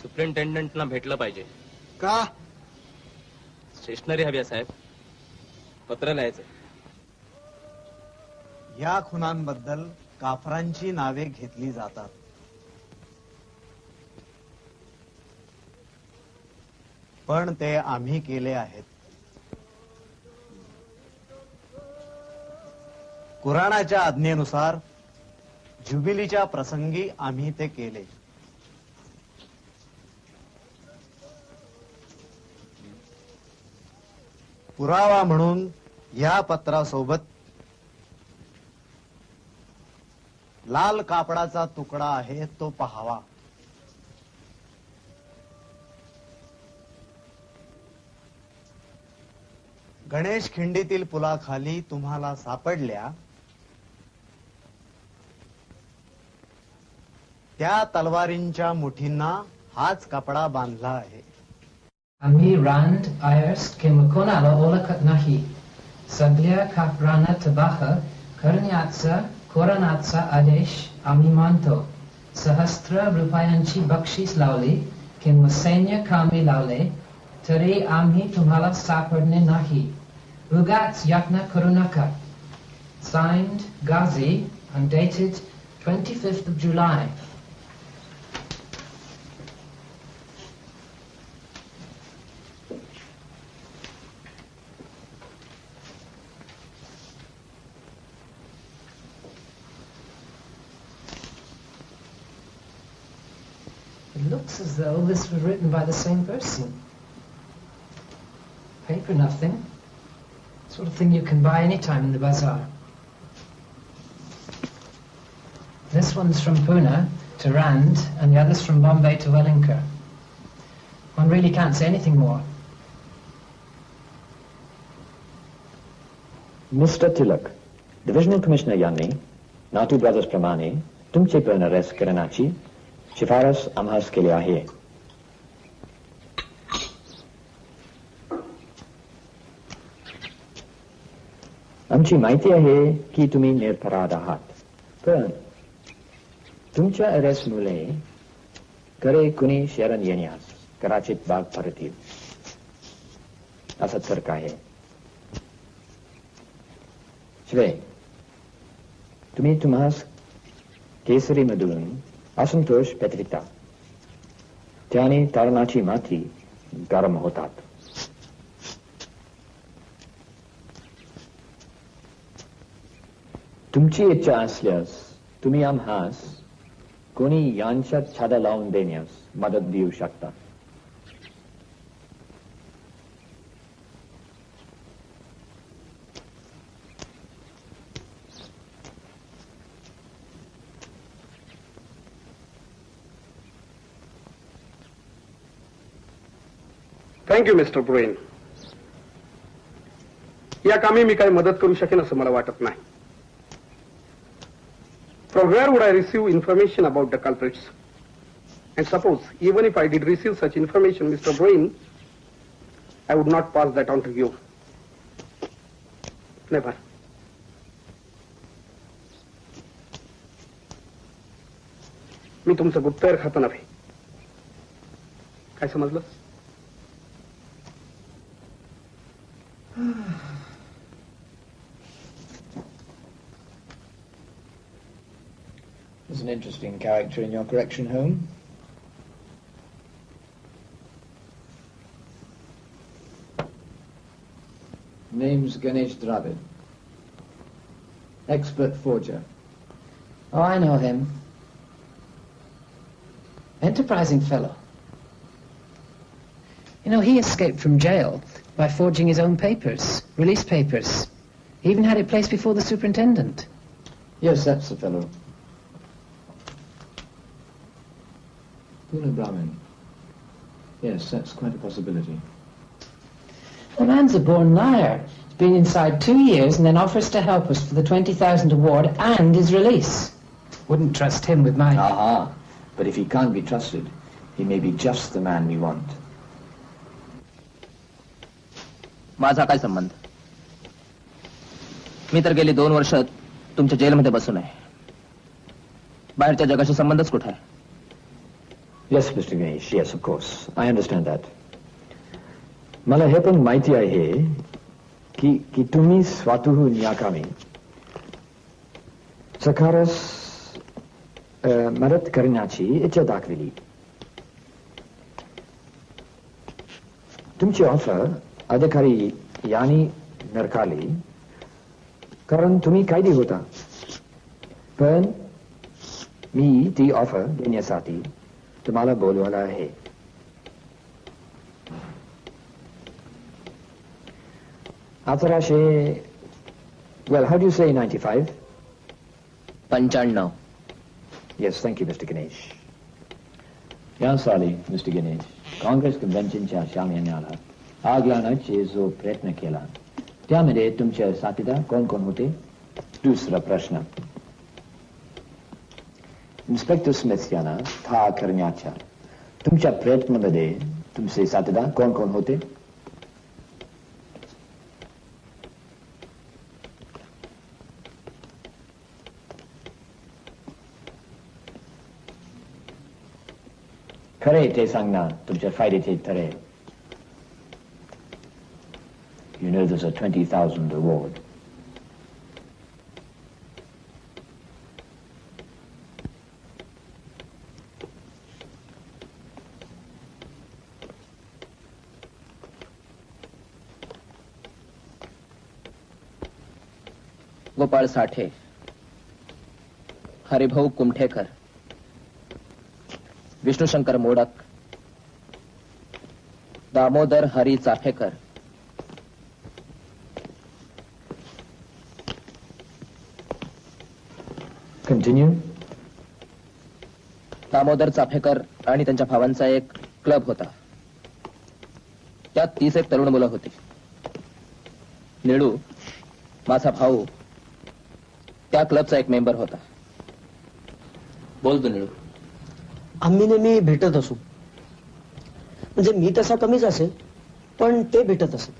सुप्रिंटेंडंटला भेटलं पाहिजे. का? स्टेशनरी हवी आहे साहेब. पत्र लिहायचं. या खुनांबद्दल काफरांची नावे घेतली जातात. पण ते आम्ही केले आहेत. कुराणाच्या आज्ञेनुसार जुबिलीच्या प्रसंगी आम्ही ते केले. पुरावा म्हणून या पत्रासोबत लाल कापडाचा तुकडा आहे, तो पहावा. गणेश खिंडीतील पुलाखाली तुम्हाला सापडल्या त्या तलवारींच्या मुठींना हाच कपडा बांधला आहे. आम्ही रांड आयर्स किंवा कोणाला ओळखत नाही. सगळ्या काफरांना तबाह करण्याचा कोरोनाचा आदेश आम्ही मानतो. सहस्त्र रुपयांची बक्षीस लावली किंवा सैन्य कामी लावले तरी आम्ही तुम्हाला सापडणे नाही. उगाच यत्न करू नका. Signed, Ghazi, and dated 25th of July. It looks as though this was written by the same person. Paper nothing. Sort of thing you can buy any time in the bazaar. This one's from Pune to Rand, and the other's from Bombay to Wellinker. One really can't say anything more. Mr. Tilak, Divisional Commissioner यांनी नाटू brothers प्रमाणे तुमचे पण arrest करण्याची शिफारस आम्हास केली आहे. आमची माहिती आहे की तुम्ही निरपराध आहात, पण तुमच्या अरेस्टमुळे घरे कुणी शरण येण्यास कदाचित भाग पडतील असं तर्क आहे. शिवाय तुम्ही तुम्हास केसरीमधून असंतोष व्यतिरिक्त त्याने तरुणाची माती गरम होतात. तुमची इच्छा असल्यास तुम्ही आम्हास कोणी यांच्यात छादा लावून देण्यास मदत देऊ शकता. Thank you mister brain. या कामी मी काही मदत करू शकेन असं मला वाटत नाही. From where would I receive information about the culprits? And suppose, even if I did receive such information, Mr. Brain, I would not pass that on to you. Never. मी तुमचं गुप्तहेर खातं नव्हे. काय समजलं? There's an interesting character in your correction home. Name's Ganesh Dravid. Expert forger. Oh, I know him. Enterprising fellow. You know, he escaped from jail by forging his own papers, release papers. He even had it placed before the superintendent. Yes, that's the fellow. Pune Brahmin. Yes, that's quite a possibility. The man's a born liar. He's been inside 2 years and then offers to help us for the 20,000 award and his release. Wouldn't trust him with my... Aha. But if he can't be trusted, he may be just the man we want. माझा काय संबंध? मी तर गेली 2 वर्ष तुमच्या जेलमध्ये बसून आहे. बाहेरच्या जगाशी संबंधच कुठे आहे? Yes, Mr. Ganesh. Yes, of course. I understand that. मला हे पण माहिती आहे की तुम्ही स्वतः न्याकामी सखारस मदत करण्याची इच्छा दाखविली. तुमची ऑफर अधिकारी यांनी नरकाली कारण तुम्ही कैदी होता. पण मी ती ऑफर देण्यासाठी तुम्हाला बोलवलं आहे. Well, how do you say 95? 95. Yes, thank you, Mr. Ganesh. या साली, Mr. Ganesh, काँग्रेस कन्व्हेन्शनच्या शामियानाला आग लावण्याचे जो प्रयत्न केला त्यामध्ये तुमचे साथीदार कोण कोण होते? दुसरा प्रश्न. इन्स्पेक्टर स्मिथ यांना ठार करण्याच्या तुमच्या प्रयत्नामध्ये तुमचे साथीदार कोण कोण होते? खरे ते सांगना तुमच्या फायद्याचे ठरेल. You know there's a 20,000 award. Gopal Sathe, Haribhau Kumthekar, विष्णुशंकर modak, Damodar Hari Chaphekar, Continue. Damodar Chaphekar आणि त्यांच्या भावांचा एक क्लब होता. त्यात 31 तरुण मुलं होती. निळू माझा भाऊ त्या क्लबचा एक मेंबर होता. बोल तू निळू. आम्ही नेहमी भेटत असू. म्हणजे मी तसा कमीच असेल पण ते भेटत असत.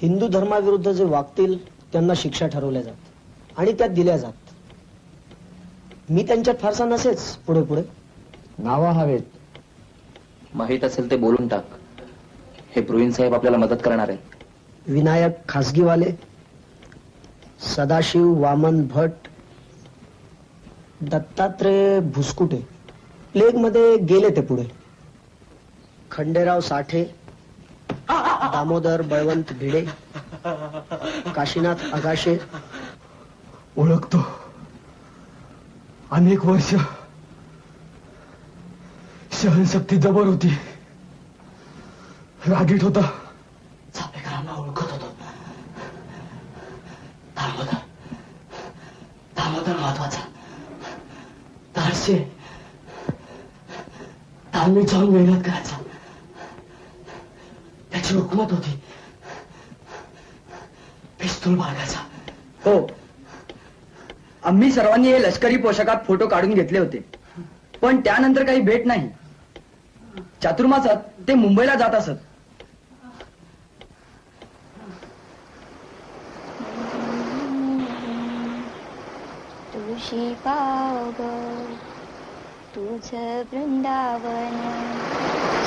हिंदू धर्माविरुद्ध जे वागतील त्यांना शिक्षा ठरवल्या जात आणि त्यात दिल्या जात. मी त्यांच्यात फारसा नसेच. पुढे पुढे नावा हवेत. माहित असेल ते बोलून टाक. हे ब्रुईन साहेब आपल्याला मदत करणार आहेत. विनायक खासगीवाले, सदाशिव वामन भट, दत्तात्रय भुसकुटे प्लेग मध्ये गेले ते पुढे. खंडेराव साठे, दामोदर बळवंत भिडे, काशीनाथ आगाशे. ओळखतो. अनेक वर्ष सहनशक्ती जबर होती. रागीट होता. चापेकरांना ओळखत होतो. दामोदर महत्वाचा. धाडसे तालमीत जाऊन मेहनत करायचा. त्याची हुकूमत होती. पिस्तूल बाळगायचा. हो, आम्ही सर्वांनी हे लष्करी पोशाखात फोटो काढून घेतले होते. पण त्यानंतर काही भेट नाही. चातुर्मासात ते मुंबईला जात असत. तुळशी पाव ग तुझ वृंदावन,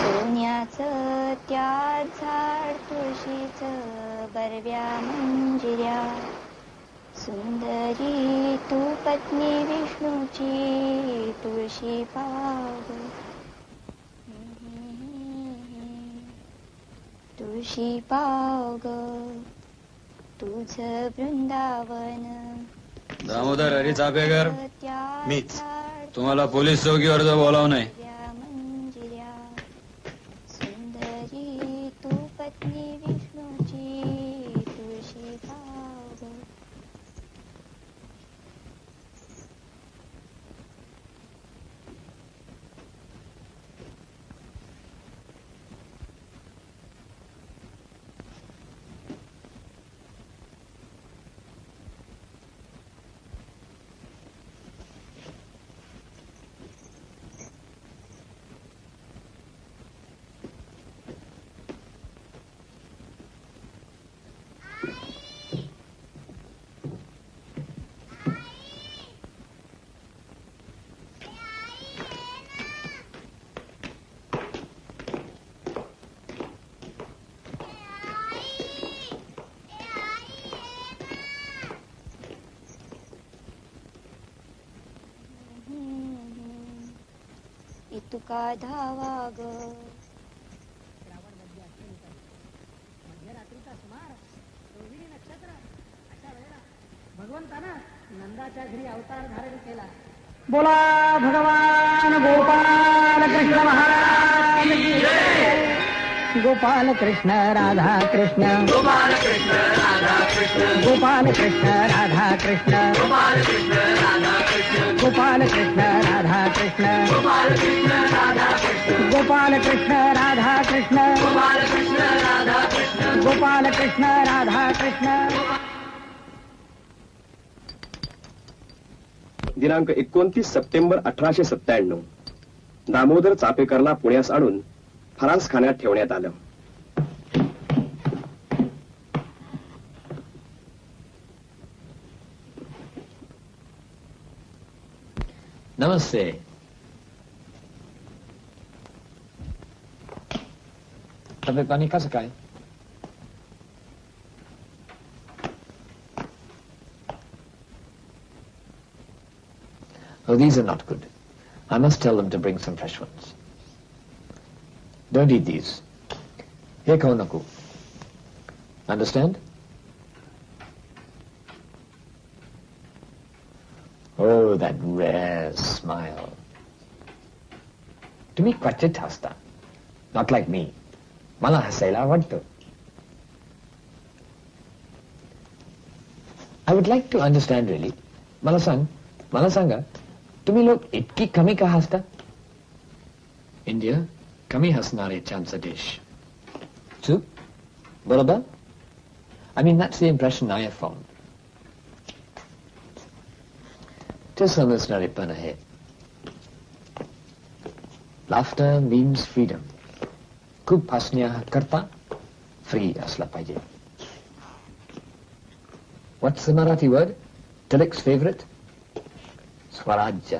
सोन्याचं त्या झाड तुळशीचं बरव्या मंजिऱ्या. सुंदरी तू पत्नी विष्णूची तुळशी पाव, तुळशी पाव ग. तुझ वृंदावन दामोदर हरी चापेकर मीच. तुम्हाला पोलीस चौकीवर जो बोलावणं मंजिऱ्या सुंदरी तू पत्नी विष्णूची तुळशी पाव इतुका धावा ग भगवंतानं नंदाच्या घरी अवतार धारण केला. बोला भगवान गोपाल कृष्ण महाराज की जय. गोपाल कृष्ण राधा कृष्ण गोपाल कृष्ण राधा कृष्ण गोपाल कृष्ण राधा कृष्ण गोपाल कृष्ण राधा कृष्ण गोपाल कृष्ण राधा कृष्ण गोपाल कृष्ण राधा कृष्ण गोपाल कृष्ण राधा कृष्ण गोपाल कृष्ण राधा कृष्ण गोपाल कृष्ण राधा कृष्ण. दिनांक 29 सप्टेंबर 1897 दामोदर चापेकरला पुण्यास आणून फरासखान्यात ठेवण्यात आलं. नमस्ते. तब्येत पाणी कसं काय? Oh, these are not good. I must tell them to bring some fresh ones. Don't eat these. Here, Kaunaku. Understand? Oh, that rare smile. तुम्ही क्वचित हसता. Not like me. मला हसायला आवडतं. I would like to understand really. मला सांगा, तुम्ही लोक इतकी कमी का हसता? इंडिया कमी हसणारे चांदचा देश. चूक? बरोबर? I mean, that's the impression I have formed. ते समजणारे पण आहे. Laughter means freedom. खूप हसण्याकरता फ्री असला पाहिजे. What's the Marathi word? Tilak's favorite? स्वराज्य.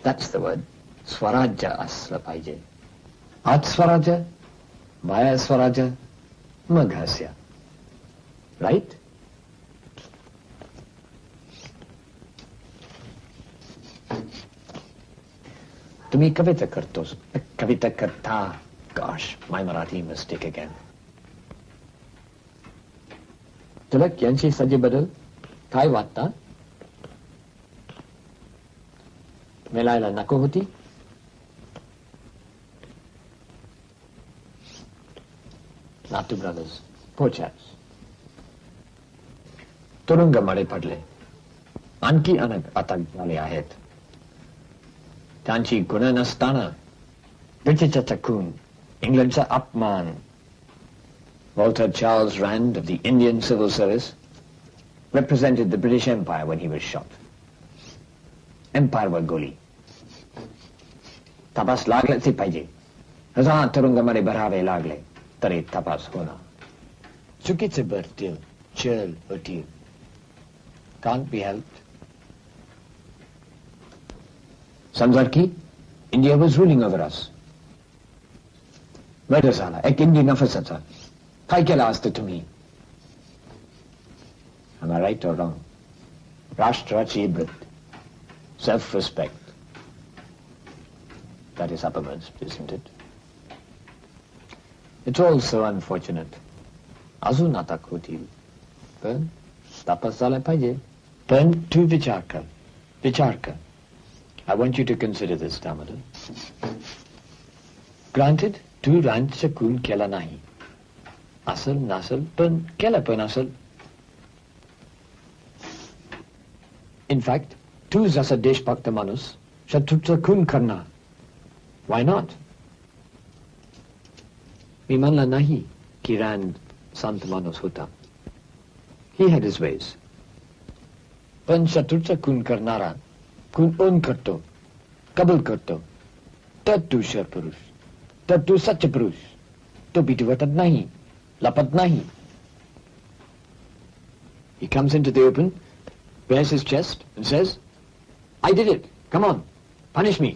That's the word. स्वराज्य असलं पाहिजे. आत स्वराज्य, बाहेर स्वराज्य, मग हास्य. Right? तुम्ही कविता करतोस. कविता करता. Gosh, my Marathi mistake again. Tilak यांची सजेबद्दल काय वाटता? मिळायला नको होती? नातू ब्रदर्स, पोचाच. तुरुंगामध्ये पडले. आणखी अनेक अटक झाले आहेत. त्यांची गुन्हा नसताना ब्रिटिशचा खून, इंग्लंडचा अपमान. Walter Charles Rand of the Indian Civil Service represented the British Empire when he was shot. Empire वर गोली. तपास लागलेच पाहिजे. हजार तुरुंगामध्ये भरावे लागले तरी तपास होणार. चुकीचे भरतील, चल होतील. Can't be helped. समजा की India was ruling over us. Murder झाला एक इंडी नफसाचा. काय केलं असतं तुम्ही? Am I right or wrong? राष्ट्राची इब्रत, self-respect. That is uppermost, isn't it? It's all so unfortunate. अजून अटक होतील. पण तपास झाला पाहिजे. पण तू विचार कर. I want you to consider this, Damodar. Granted, तू रांचचा खून केला नाही. असल नसल पण केला पण असल. In fact, तू जसा देशभक्त माणूस शत्रूचा खून करणार. Why not? मी म्हणला नाही की रांड संत माणूस होता. He had his ways. पण शत्रूचा खून करणारा खून ओन करतो, कबूल करतो, तर तू शर पुरुष, तर तू सच्च पुरुष. तो भीती वाटत नाही, लपत नाही. He comes into the open, bares his chest and says, I did it. Come on, punish me.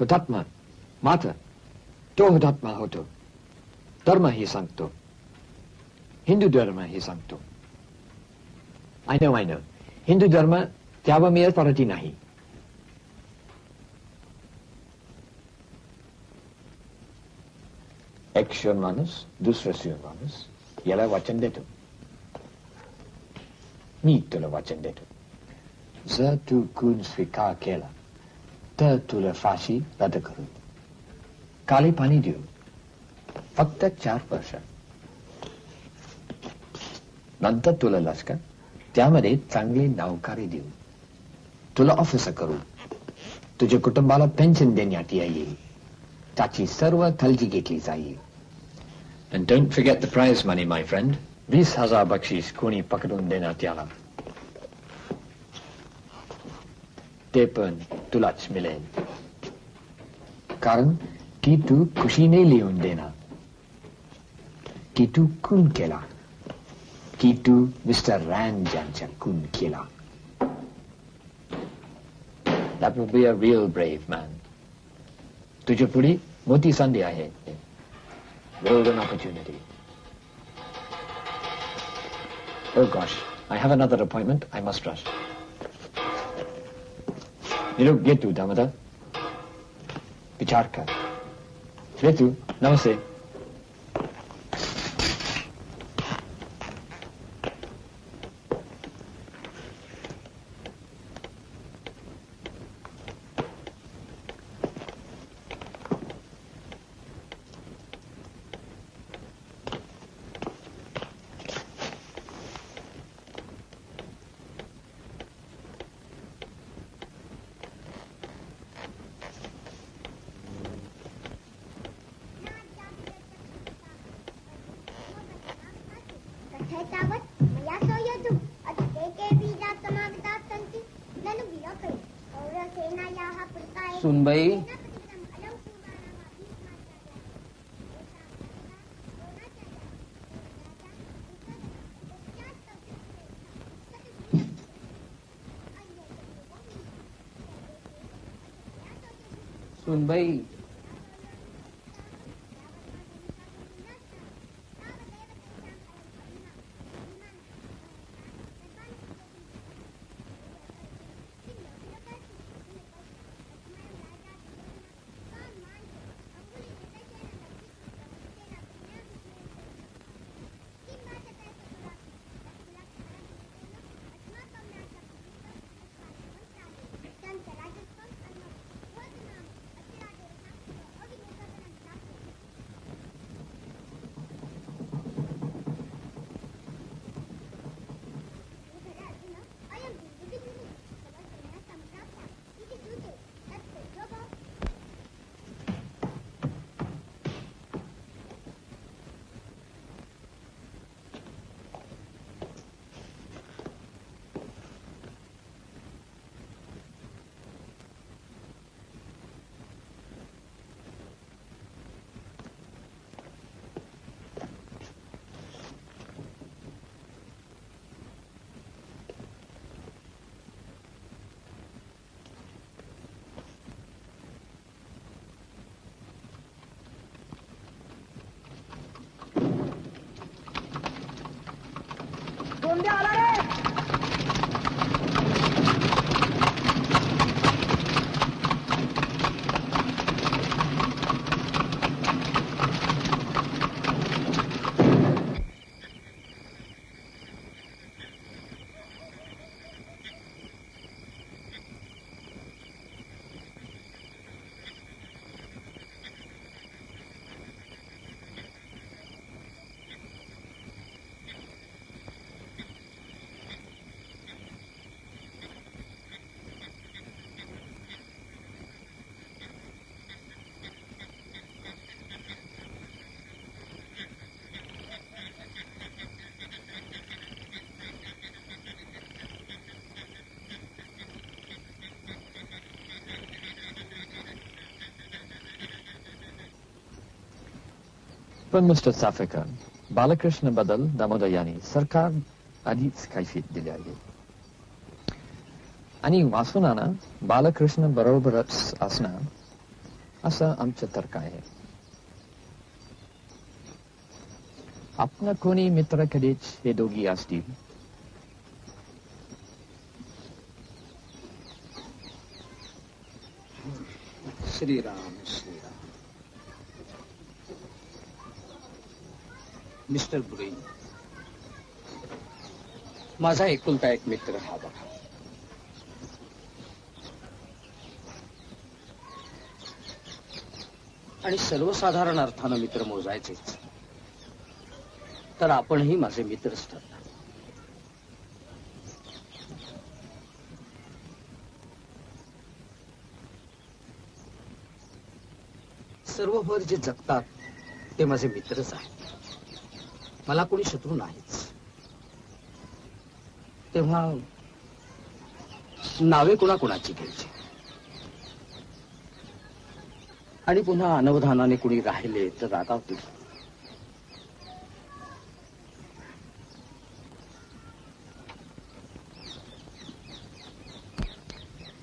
हुतात्मा, माता, तो हुतात्मा होतो. धर्म ही सांगतो. हिंदू धर्म ही सांगतो. I know. हिंदू धर्म त्यावर मी अथॉरिटी नाही. एक शूर माणूस दुसरा शूर माणूस याला वाचन देतो. मी तुला वाचन देतो. जर तू खून स्वीकार केला तर तुला फाशी रद्द करू. काळे पाणी देऊ. फक्त 4 वर्ष. नंतर तुला लष्कर, त्यामध्ये चांगली नौकरी देऊ. तुला ऑफिसर करू. तुझ्या कुटुंबाला पेन्शन देण्यात येईल. त्याची सर्व काळजी घेतली जाईल. And don't forget the prize money, my friend. 20,000 बक्षीस कोणी पकडून देण्यात याला. ते पण तुलाच मिळेल. कारण की तू खुशीने लिहून देणार की तू खून केला, की तू मिस्टर रँड यांचा खून केला. That will be a real brave man. तुझ्या पुढे मोठी संधी आहे. Golden opportunity. Oh gosh, I have another appointment. I must rush. निरोप घे तू, दामोदर. विचार कर. रे तू, नमस्ते. सुनबाई, सुनबाई, पण मिस्टर चाफेकर, बालकृष्ण बद्दल दामोदर यांनी सरकार आधीच कैफियत दिली आहे आणि वासुनाना बालकृष्ण बरोबरच असणार असं आमचं तर्क आहे. आपल्या कोणी मित्राकडेच हे दोघी असतील? श्रीराम श्रीराम. मिस्टर ब्रुईन, माझा एकुलता एक मित्र हा बघा. आणि सर्वसाधारण अर्थानं मित्र मोजायचेच तर आपणही माझे मित्रच ठरला. सर्वभर जे जगतात ते माझे मित्रच आहेत. मला कोणी शत्रू नाहीच. तेव्हा नावे कुणाकुणाची घ्यायची आणि पुन्हा अनवधानाने कुणी राहिले तर रागावतील.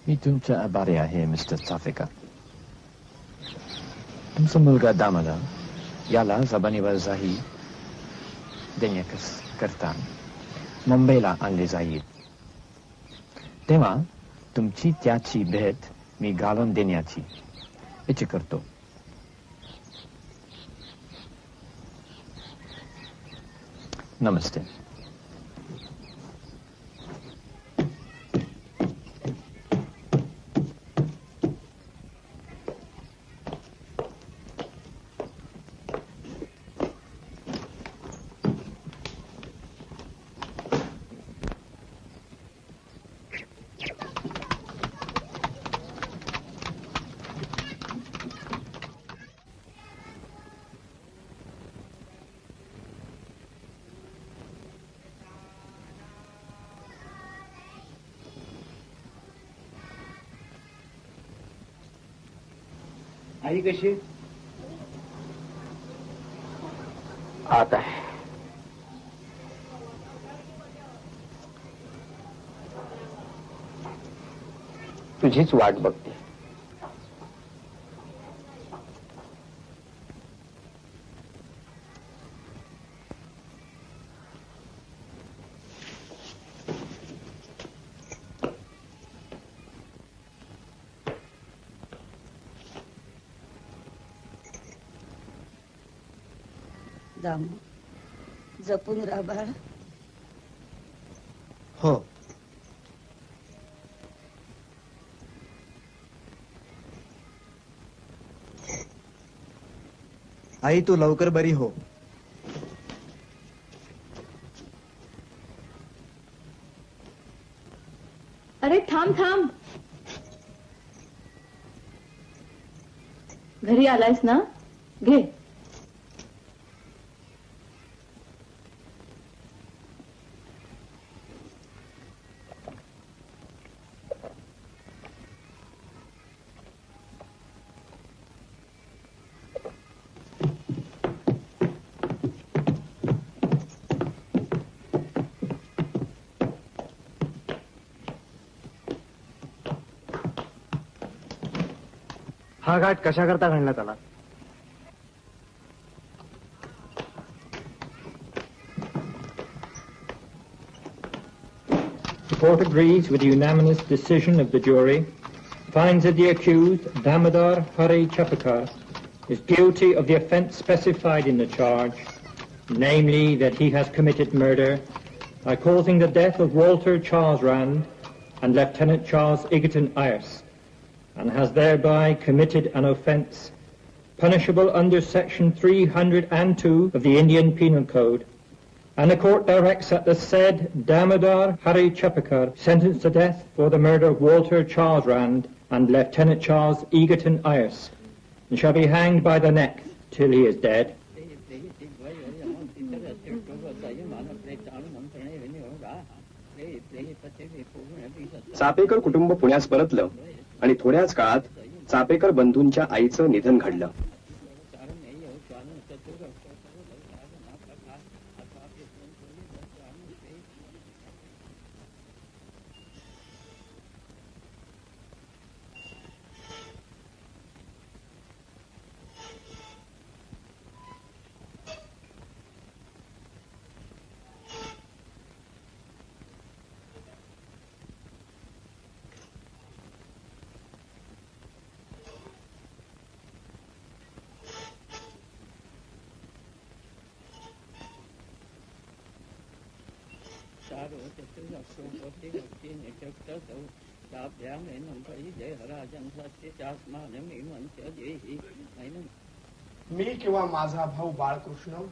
मी तुमचा आभारी आहे मिस्टर चाफेकर. तुमचा मुलगा दामोदर याला जबानीवर जाहीर देण्याकरता मुंबईला आणले जाईल. तेव्हा तुमची त्याची भेट मी घालून देण्याची इच्छा करतो. नमस्ते. आई कशी आता है. तुझीच वाट बघते. दामू, जपून राहा बाळा. हो. आई तू लवकर बरी हो. अरे थांब थांब. घरी आलायस ना? घे. हा घाट कशा करता घडण्यात आला? The court agrees with the unanimous decision of the jury, finds that the accused, Damodar Hari Chapakar, is guilty of the offence specified in the charge, namely that he has committed murder by causing the death of Walter Charles Rand and Lieutenant Charles Egerton Ayers, and has thereby committed an offence punishable under Section 302 of the Indian Penal Code, and the court directs that the said Damodar Hari Chapakar sentenced to death for the murder of Walter Charles Rand and Lieutenant Charles Egerton Ayers, and shall be hanged by the neck till he is dead. Chapekar कुटुंब पुण्यास परतलं आणि थोड्याच काळात चापेकर बंधूंच्या आईचं निधन घडलं. मी किंवा माझा भाऊ बाळकृष्ण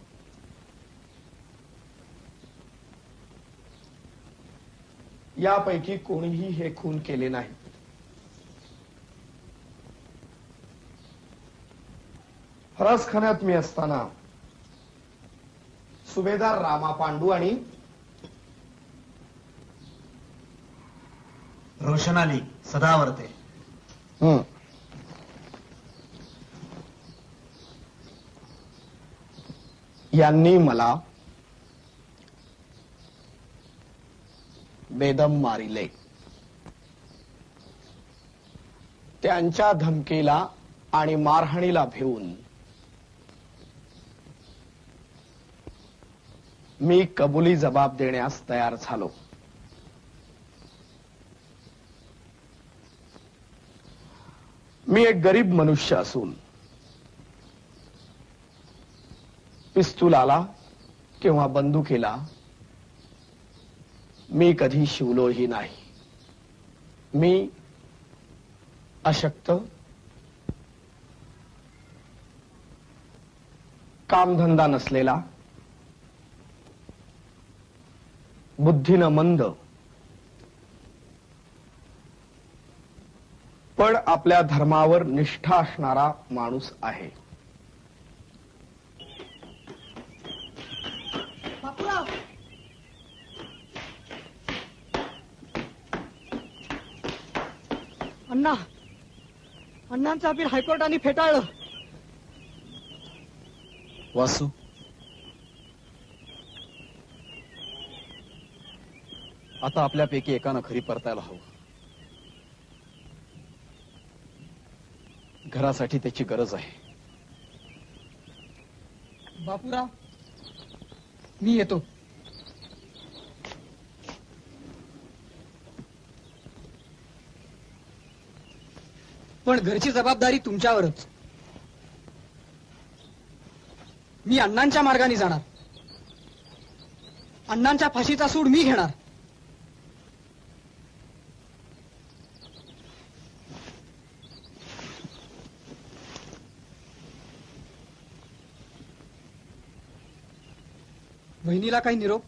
यापैकी कोणीही हे खून केले नाही. फरसखान्यात मी असताना सुभेदार रामा पांडू आणि रोशनाली सदावर्ते यांनी मला बेदम मारिले. त्यांच्या धमकीला आणि मारहाणीला भिवून मी कबुली जबाब देण्यास तयार झालो. मी एक गरीब मनुष्य असून पिस्तुलाला किंवा बंदुकीला मी कधी शिवलोही नाही. मी अशक्त, कामधंदा नसलेला, बुद्धीनं मंद, पण आपल्या धर्मावर निष्ठा असणारा माणूस आहे. अण्णा, अण्णांचं अपील हायकोर्टाने फेटाळलं. वासू, आता आपल्यापैकी एकानं खरी परतायला हवं. घरासाठी त्याची गरज आहे. बापूराव, मी येतो. पण घरची जबाबदारी तुमच्यावरच. मी अण्णांच्या मार्गाने जाणार. अण्णांच्या फाशीचा सूड मी घेणार. बहिणीला काही निरोप?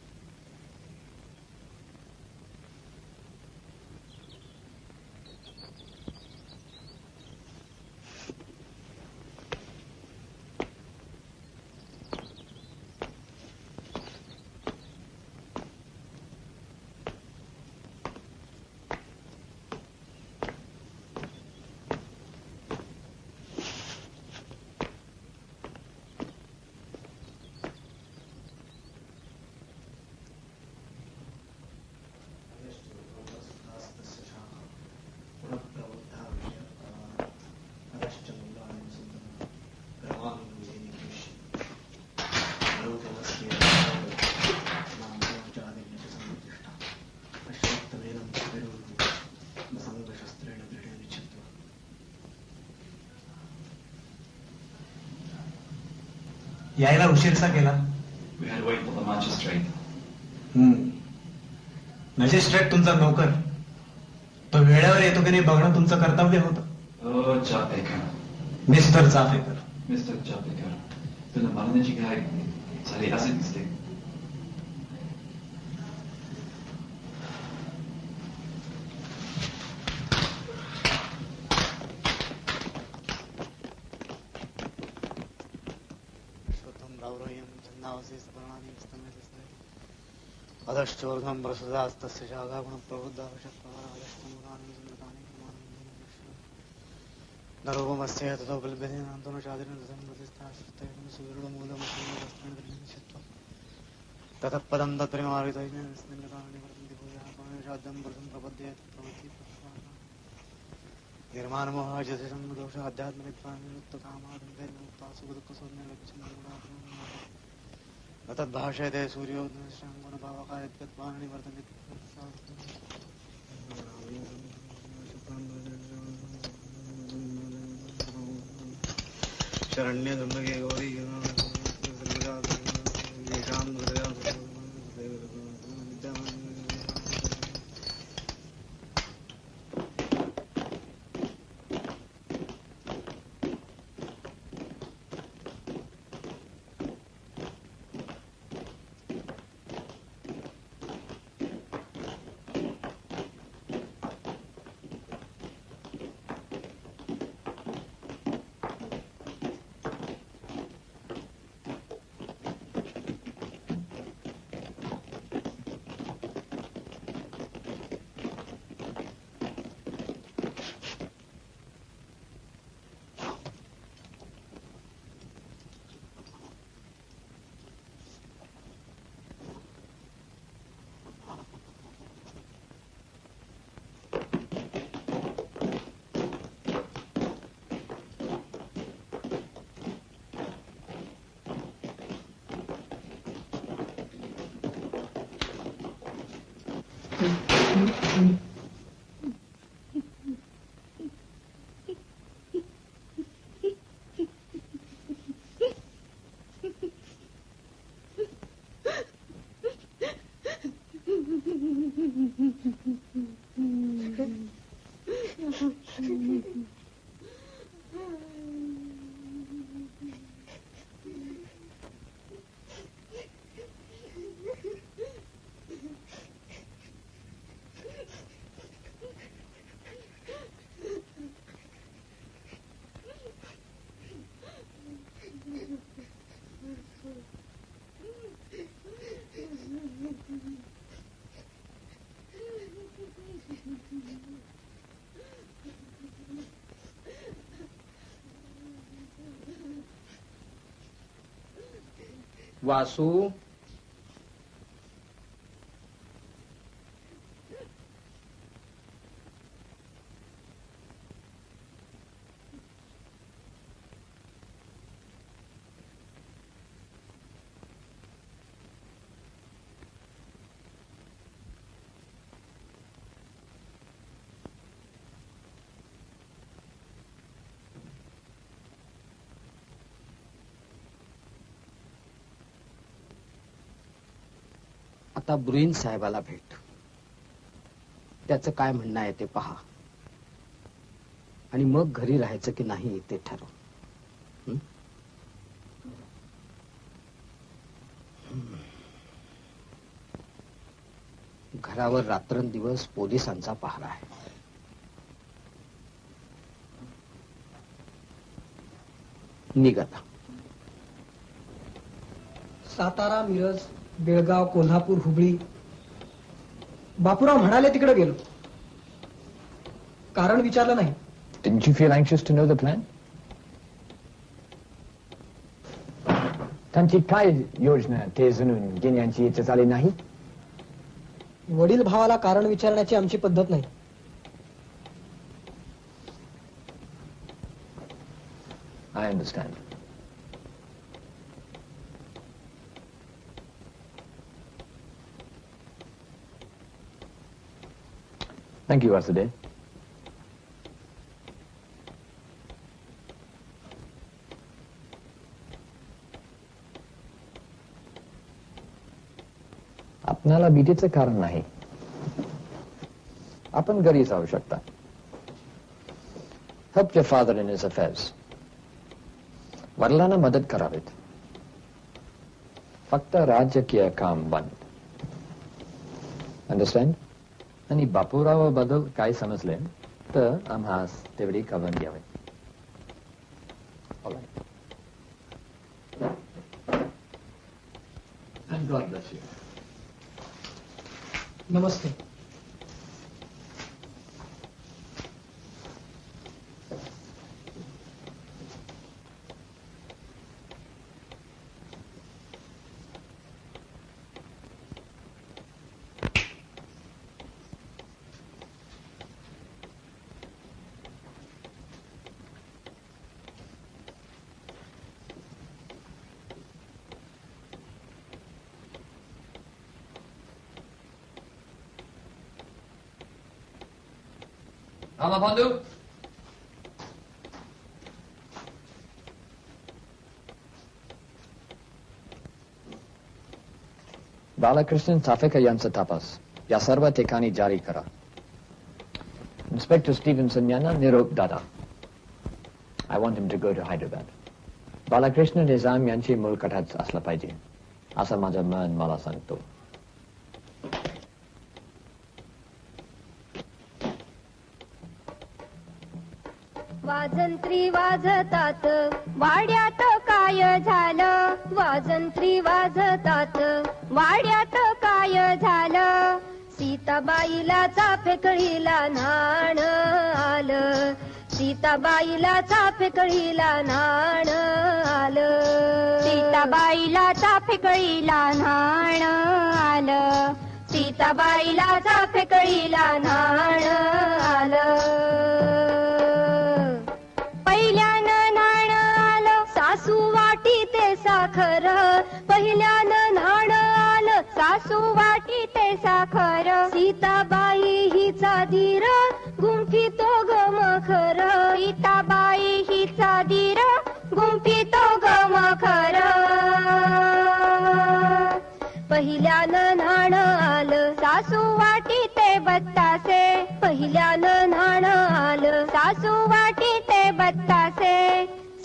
यायला उशीरसा केला. मजिस्ट्रेट तुमचा नोकर, तो वेळेवर येतो की नाही बघणं तुमचं कर्तव्य होतं. मिस्टर चाफेकर. मिस्टर चापेकर, तुला मारण्याची घाई झाली असे दिसते. अधश्चोर्धम प्रसुदास्तस्य जागागुण नरोपमस्य ततो ततःपदं निर्माणमोहजसंदोष आध्यात्मिक तद्भाषयते सूर्योदयश्रंगुणभावकायद्गत्वानि वर्तन्ते शरण्य दुर्गे गौरी वासू, आता ब्रुईन साहेबाला भेट. त्याचं काय म्हणणं आहे ते पहा आणि मग घरी राहायचं की नाही ते ठरव. घरावर रात्रंदिवस पोलिसांचा पहारा आहे. निघ आता. सातारा, मिरज, बेळगाव, कोल्हापूर, हुबळी. बापूराव म्हणाले तिकडे गेलो. कारण विचारलं नाही. Didn't you feel anxious to know the plan? त्यांची काय योजना ते जाणून घेण्याची इच्छा झाली नाही? वडील भावाला कारण विचारण्याची आमची पद्धत नाही. I understand. Thank you, Vasudev. आपणाला भीतीचं कारण नाही. आपण घरी जाऊ शकता. Help your father in his affairs. वडिलांना मदत करावीत. फक्त राजकीय काम बंद. Understand? आणि बापूराव बद्दल काय समजले तर आम्हास तेवढी कळवून द्यावे. And God bless you. नमस्ते. रामाबंधू, बालकृष्ण चाफेकर यांचा तपास या सर्व ठिकाणी जारी करा. इन्स्पेक्टर स्टीव्हन्सन यांना निरोप दादा. I want him to go to Hyderabad. Balakrishna Nizam यांची मुलकटात असला पाहिजे असं माझं मन मला सांगतो. वाजंत्री वाजतात वाड्यात काय झालं. वाजंत्री वाजतात वाड्यात काय झालं. सीताबाईला चाफेकळीला नाण आलं. सीताबाईला चाफेकळीला नाण आलं. सीताबाईला चाफेकळीला नाण आलं. सीताबाईला चाफेकळीला नाण आलं. पहिल्यानं नाण आलं सासू वाटी ते साखर. पहिल्यानं नाण आलं सासू वाटी ते साखर सीताबाई हिचा धीर गुंफी तो गमखर सीताबाई हिचा धीर गुंफी तो गमखर पहिल्यानं न्हाण आलं सासू वाटी ते बत्तासे पहिल्यानं न्हाण आलं सासू वाटी ते बत्तासे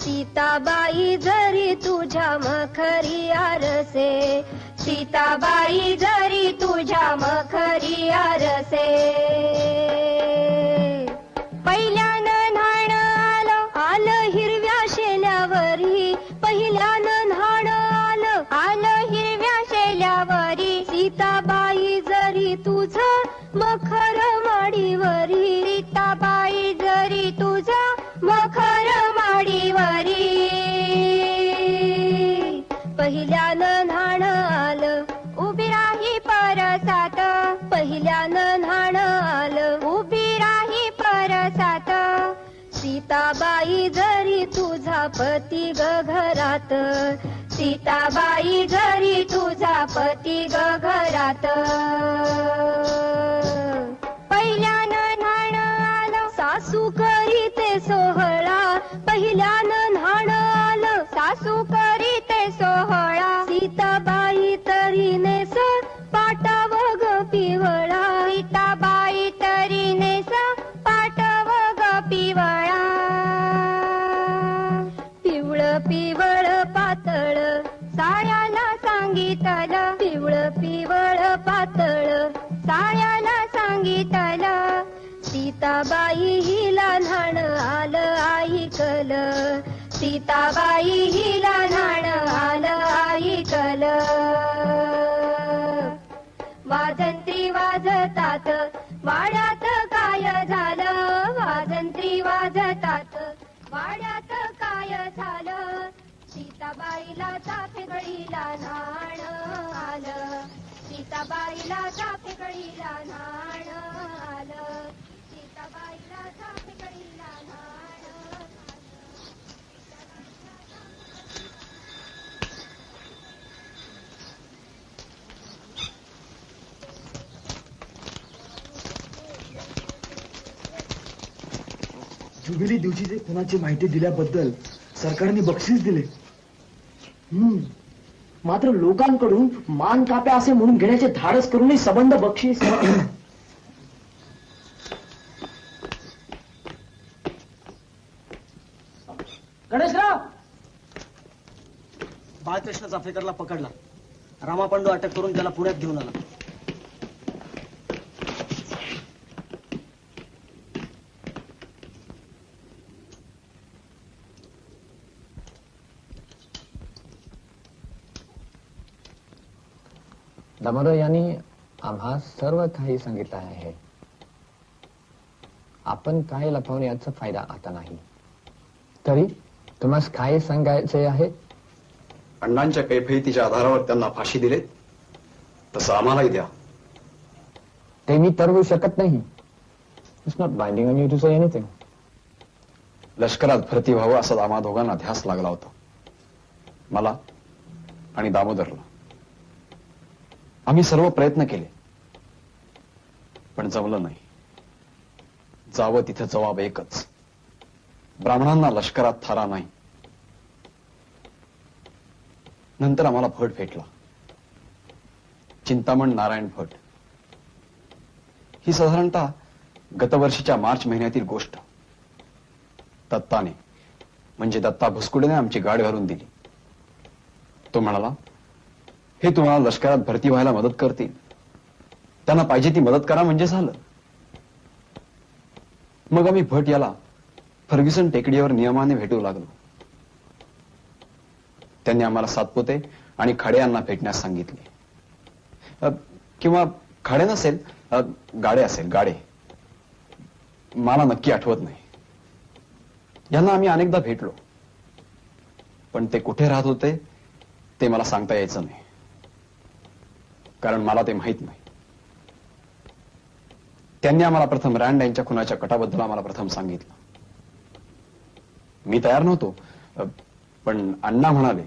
सीताबाई जरी तुझ्या मखरी आरसे सीताबाई जरी तुझ्या मखरी आरसे पहिल्यानं न्हाण आलं हिरव्या शेल्यावरी पहिल्यानं न्हाण आलं हिरव्या शेल्यावरी सीताबाई जरी तुझं मखर माडीवरी सीताबाई जरी तुझं मखर माडीवरी पहिल्यानं न्हाण आलं उभी राही परसात पहिल्यानं न्हाण आलं उभी राही परसात सीताबाई जरी तुझा पती ग घरात सीताबाई जरी तुझा पती ग घरात पहिल्यानं न्हाण आलं सासू करीते सोहळा पहिल्यानं न्हाण आलं सासू करीते सोहळा सीताबाई तरी नेस पाटाव ग पिवळा सीताबाई तरी नेस पाटाव ग पिवळा पिवळ पिवळ पातळ साळ्याला सांगितलं पिवळ पिवळ पातळ साळ्याला सांगितलं सीताबाई हिला न्हाण आलं ऐकलं सीताबाई हिला न्हाण आलं ऐकलं वाजंत्री वाजतात वाड्यात काय झालं वाजंत्री वाजतात वाड्यात काय झालं सीताबाईला चाफे गळीला न्हाण आलं सीताबाईला चाफे गळीला न्हाण आलं सीताबाईला चाफे गळीला न्हाण जुबिली दिवशीचे खुनाची माहिती दिल्याबद्दल सरकारने बक्षीस दिले. मात्र लोकांकडून मान काप्या असे म्हणून घेण्याचे धाडस करूनही संबंध बक्षीस. गणेशराव बाळकृष्ण चाफेकरला पकडला. रामापांडू अटक करून त्याला पुण्यात घेऊन आला. दामोदर यांनी आम्हा सर्व काही सांगितलं आहे. आपण काय लपवणे याचा फायदा आता नाही. तरी तुम्हाला काय सांगायचे आहे? अण्णांच्या कैफयतीच्या आधारावर त्यांना फाशी दिले तसं आम्हालाही द्या. ते मी ठरवू शकत नाही. It's not binding on you to say anything. लष्करात भरती व्हावं असा आम्हा दोघांना ध्यास लागला होता, मला आणि दामोदरला. आम्ही सर्व प्रयत्न केले पण जमलं नाही. जावं तिथं जवाब एकच, ब्राह्मणांना लष्करात थारा नाही. नंतर आम्हाला भट भेटला, चिंतामण नारायण भट. ही साधारणतः गतवर्षीच्या मार्च महिन्यातील गोष्ट. दत्ताने म्हणजे दत्ता भुसकुडेने आमची गाडी घालून दिली. तो म्हणाला, हे तुम्हाला लष्करात भरती व्हायला मदत करतील, त्यांना पाहिजे ती मदत करा म्हणजे झालं. मग आम्ही भट याला फर्ग्युसन टेकडीवर नियमाने भेटू लागलो. त्यांनी आम्हाला सातपुते आणि खाडे यांना भेटण्यास सांगितले. किंवा खाडे नसेल, गाडे असेल, गाडे. मला नक्की आठवत नाही. यांना आम्ही अनेकदा भेटलो पण ते कुठे राहत होते ते मला सांगता यायचं नाही, कारण मला ते माहित नाही. त्यांनी आम्हाला प्रथम रँड यांच्या खुनाच्या कटाबद्दल आम्हाला प्रथम सांगितलं. मी तयार नव्हतो पण अण्णा म्हणाले,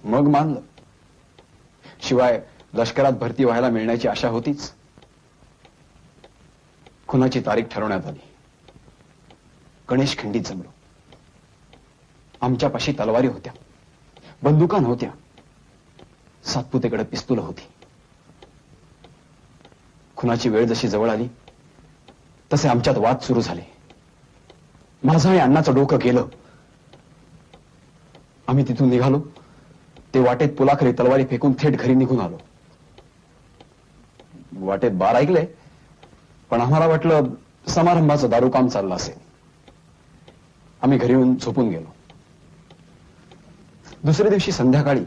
मग मानलं. शिवाय लष्करात भरती व्हायला मिळण्याची आशा होतीच. खुनाची तारीख ठरवण्यात आली. गणेश खिंडीत जमलो. आमच्यापाशी तलवारी होत्या, बंदुका नव्हत्या. सातपुतेकडे पिस्तूल होती. खुनाची वेळ जशी जवळ आली तसे आमच्यात वाद सुरू झाले. माझं आणि अण्णाचं डोकं गेलं. आम्ही तिथून निघालो ते वाटेत पुलाखाली तलवारी फेकून थेट घरी निघून आलो. वाटेत बार ऐकले, पण आम्हाला वाटलं समारंभाचं दारूकाम चाललं असेल. आम्ही घरी येऊन झोपून गेलो. दुसऱ्या दिवशी संध्याकाळी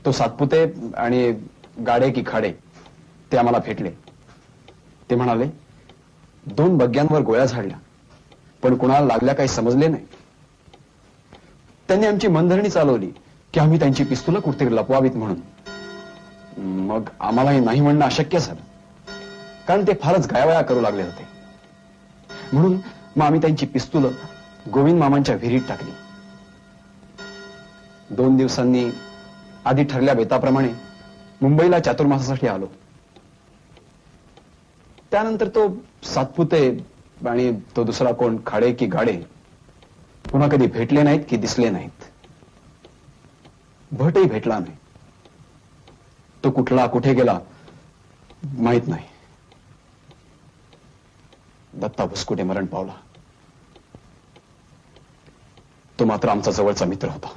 तो सातपुते आणि गाडे की खाडे ते आम्हाला भेटले. ते म्हणाले, 2 बग्ग्यांवर गोळ्या झाडल्या, पण कुणाला लागल्या काही समजले नाही. त्यांनी आमची मनधरणी चालवली की आम्ही त्यांची पिस्तुलं कुठेतरी लपवावीत म्हणून. मग आम्हालाही नाही म्हणणं अशक्य झालं, कारण ते फारच गायावया करू लागले होते. म्हणून मग आम्ही त्यांची पिस्तुलं गोविंद मामांच्या विहिरीत टाकली. 2 दिवसांनी आधी ठरल्या बेताप्रमाणे मुंबईला चातुर्मासासाठी आलो. त्यानंतर तो सातपुते आणि तो दुसरा कोण खाडे की गाडे पुन्हा कधी भेटले नाहीत की दिसले नाहीत. भटही भेटला नाही. तो कुठला कुठे गेला माहित नाही. दत्ता भुसकुटे मरण पावला. तो मात्र आमचा जवळचा मित्र होता.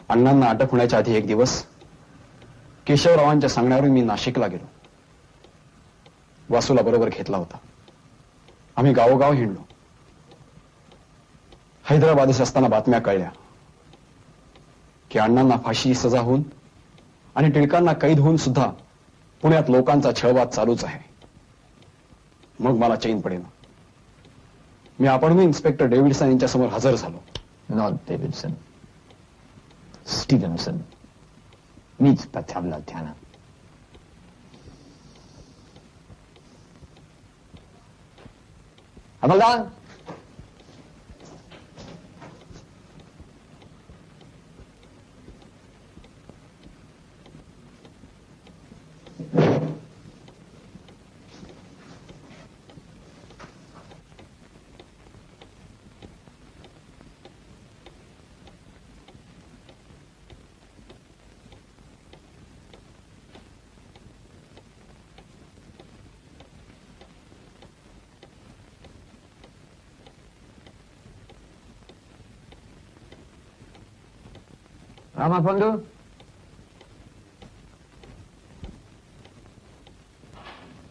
अण्णांना अटक होण्याच्या आधी एक दिवस केशवरावांच्या सांगण्यावरून मी नाशिकला गेलो. वासूला बरोबर घेतला होता. आम्ही गावोगाव हिंडलो. हैदराबादेस असताना बातम्या कळल्या की अण्णांना फाशीची सजा होऊन आणि टिळकांना कैद होऊन सुद्धा पुण्यात लोकांचा छळवाद चालूच आहे. मग मला चैन पडेना. मी आपणही इन्स्पेक्टर डेव्हिडसन यांच्या समोर हजर झालो. Not Davidson, Stevenson. मीच पथ्यावला त्यानं. हवालदार, रामापंडू,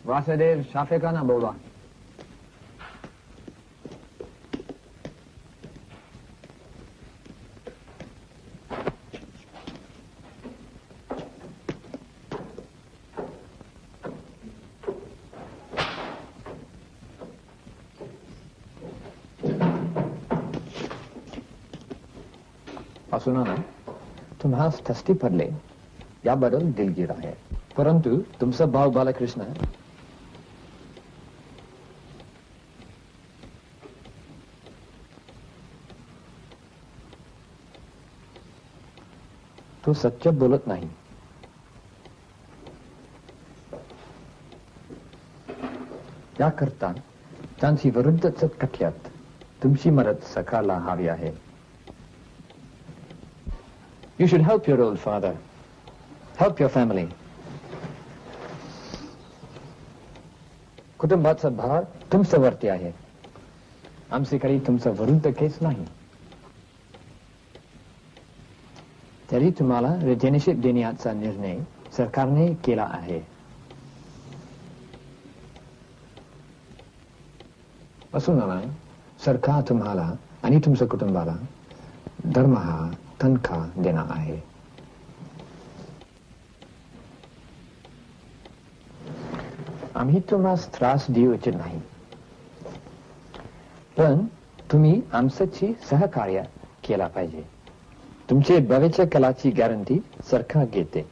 वासुदेव शाफेकांना बोलवा. वासुनाना, तुम्हाला थस्ती पडले याबद्दल दिलगीर आहे. परंतु तुमचा भाऊ बालकृष्ण तो सत्य बोलत नाही. याकरता त्यांची विरुद्ध खटल्यात तुमची मदत सकाळला हवी आहे. You should help your old father. Help your family. कुटुंबाचा भार तुमच्यावरती आहे. आमच्याकडे तुमचा विरुद्ध केस नाही. तरी तुम्हाला रिटेनशिप देण्याचा निर्णय सरकारने केला आहे. वसुंधरा, सरकार तुम्हाला आणि तुमच्या कुटुंबाला दरमहा तनखा देणार आहे. आम्ही तुम्हाला त्रास देऊ इच्छित नाही, पण तुम्ही आमच्याशी सहकार्य केला पाहिजे. तुमचे भविष्य कलाची गॅरंटी सरकार घेते.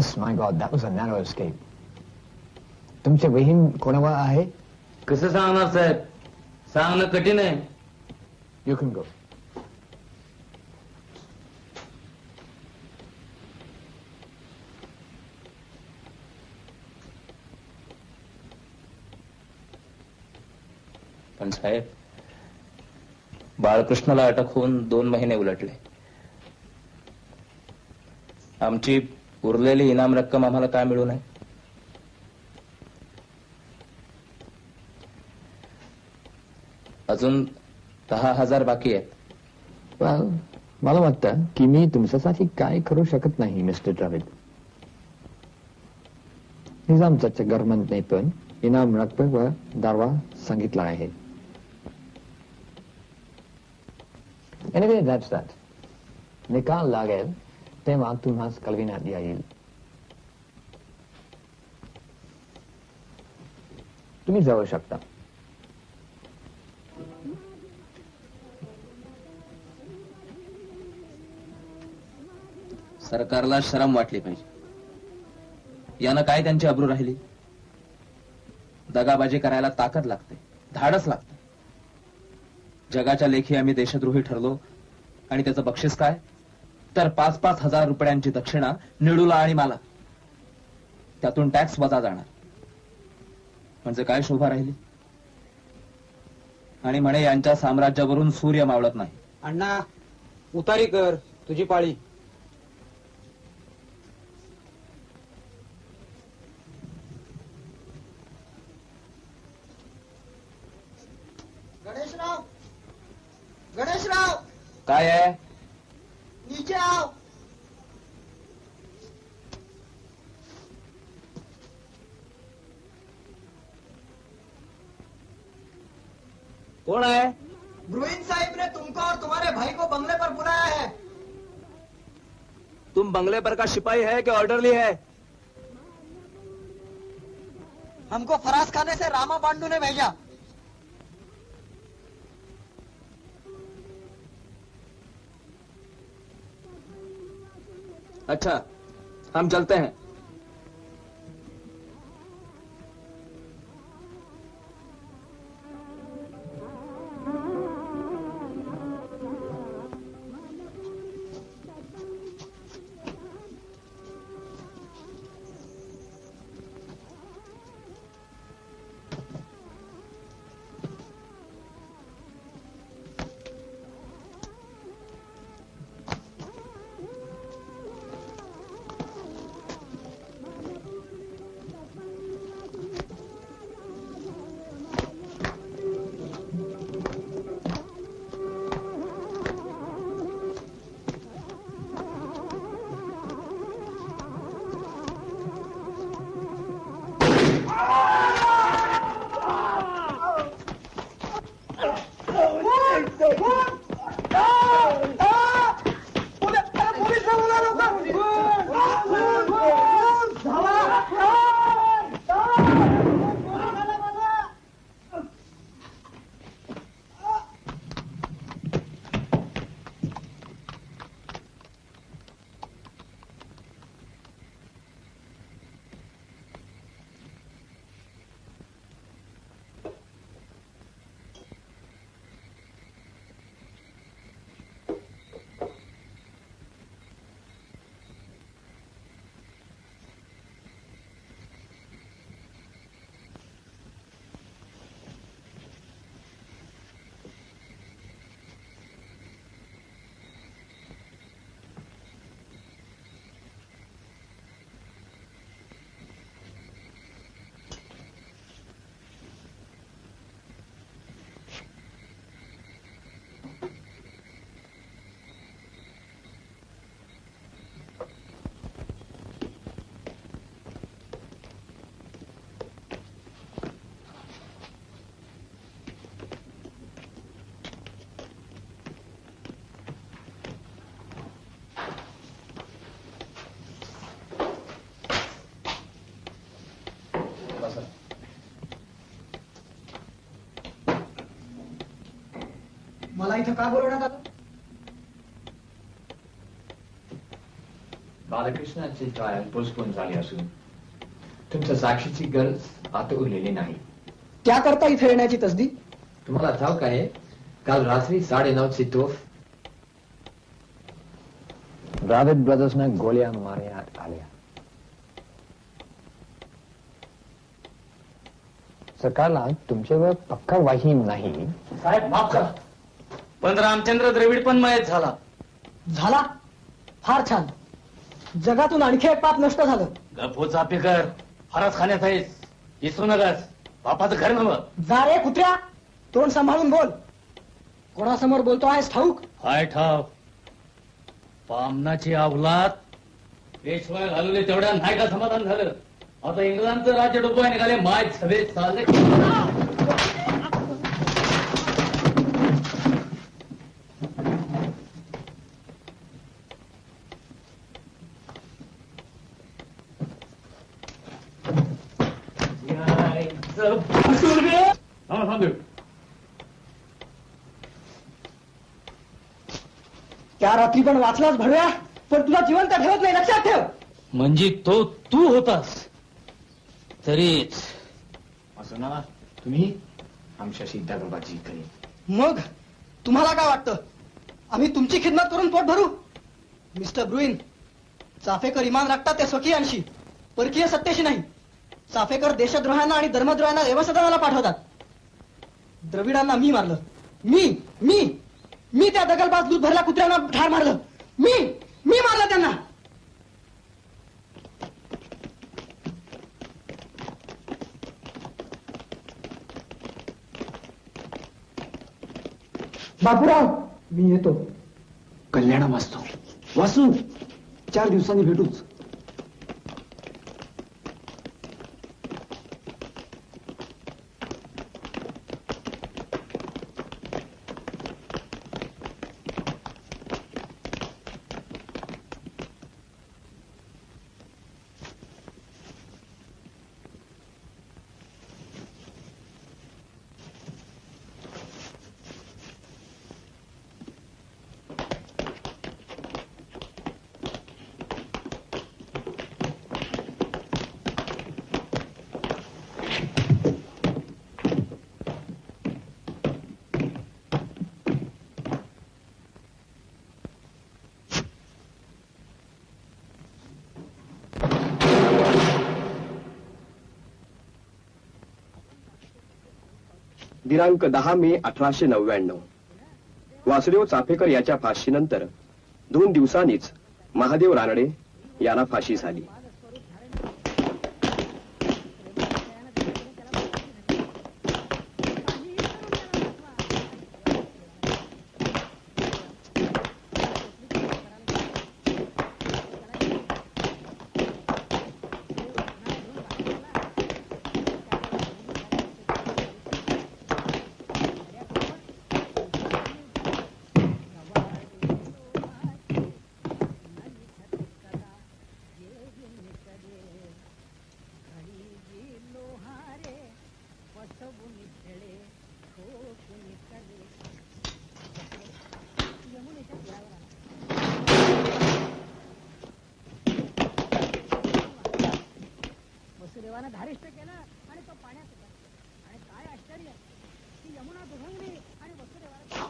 Yes, my God, that was a narrow escape. तुमचे वहीन कोणावर आहे? कसं सांगणार साहेब? सांगणं कठीण आहे. You can go. पण साहेब, बाळकृष्णाला अटक होऊन 2 महिने उलटले. आमची उरलेली इनाम रक्कम आम्हाला काय मिळू नये? अजून 10,000 बाकी आहेत. Well, मला वाटतं की मी तुमच्यासाठी काय करू शकत नाही मिस्टर जावेद. निजामच्या गव्हर्नमेंटने पण इनाम रकमेवर दावा सांगितला आहे. Anyway, that's that. निकाल लागेल तेव्हा तुम्हाला कळविण्यात येईल. तुम्ही जाऊ शकता. सरकारला शरम वाटली पाहिजे. यानं काय त्यांची अब्रू राहिली? दगाबाजी करायला ताकद लागते, धाडस लागते. जगाच्या लेखी आम्ही देशद्रोही ठरलो आणि त्याचं बक्षीस काय? तर 5-5 हजार रुपयांची दक्षिणा निळूला आणि मला. त्यातून टॅक्स वजा जाणार. म्हणजे काय शोभा राहिली? आणि म्हणे यांच्या साम्राज्यावरून सूर्य मावळत नाही. अण्णा, उतारी कर, तुझी पाळी. गणेशराव, गणेशराव, काय आहे? नीचे आओ. कौन है? ब्रुइन साहिब ने तुमको और तुम्हारे भाई को बंगले पर बुलाया है. तुम बंगले पर का सिपाही है कि ऑर्डरली है? हमको फराज खाने से रामा पांडू ने भेजा. अच्छा, हम चलते हैं. मला इथं का बोलवण्यात आलं? बालकृष्णाची ट्रायल पोस्टपोन झाली असून तुमच्या साक्षीची गरज आता उरलेली नाही. त्याकरता इथे येण्याची तसदी? तुम्हाला ठाऊक आहे, काल रात्री 9:30ची तोफ ब्रावेट ब्रदर्सना गोळ्या मारण्यात आल्या. सरकारला तुमच्यावर पक्का वाही नाही. साहेब माफ करा, पण रामचंद्र द्रविड पण मयत झाला. झाला? फार छान. जगातून आणखी एक पाप नष्ट झालं. गपो चापेकर, फरास खाण्यात आहेस, विसरू नकास. बापाचं घर नवं. जा रे कुत्र्या, तोंड सांभाळून बोल. कोणासमोर बोलतो आहेस ठाऊक? हाय ठाव, पामनाची अवलाद पेशवाय घालवले तेवढ्या नाही का समाधान झालं. आता इंग्लंडचं राज्य डोकं निघाले, माय सभेत चालले. त्या रात्री पण वाचलाच भडव्या, पण तुला जिवंत ठेवत नाही, लक्षात ठेव. म्हणजे तो तू होतास तरीच असं ना, तुम्ही आमच्याशी दगबाजी करी. मग तुम्हाला काय वाटतं, आम्ही तुमची खिदमत करून पोट भरू? मिस्टर ब्रुईन, चाफेकर इमान राखतात त्या स्वकीयांशी, परकीय सत्तेशी नाही. चाफेकर देशद्रोहांना आणि धर्मद्रोहांना देवसदनाला पाठवतात. द्रविडांना मी मारलं. मी त्या दगलबाज दूध भरल्या कुत्र्यांना ठार मारलं. मी मारलं त्यांना. बापूराव, मी येतो. कल्याण वाचतो. वासू, 4 दिवसांनी भेटूच. दिनांक 10 मे 1899 वासुदेव चाफेकर याच्या फाशीनंतर 2 दिवसांनीच महादेव रानडे यांना फाशी झाली. वसुदेवानं धारिष्ट केलं आणि तो पाण्यात उतरला. आणि काय आश्चर्य, ती यमुना दुभंगली आणि वसुदेवाला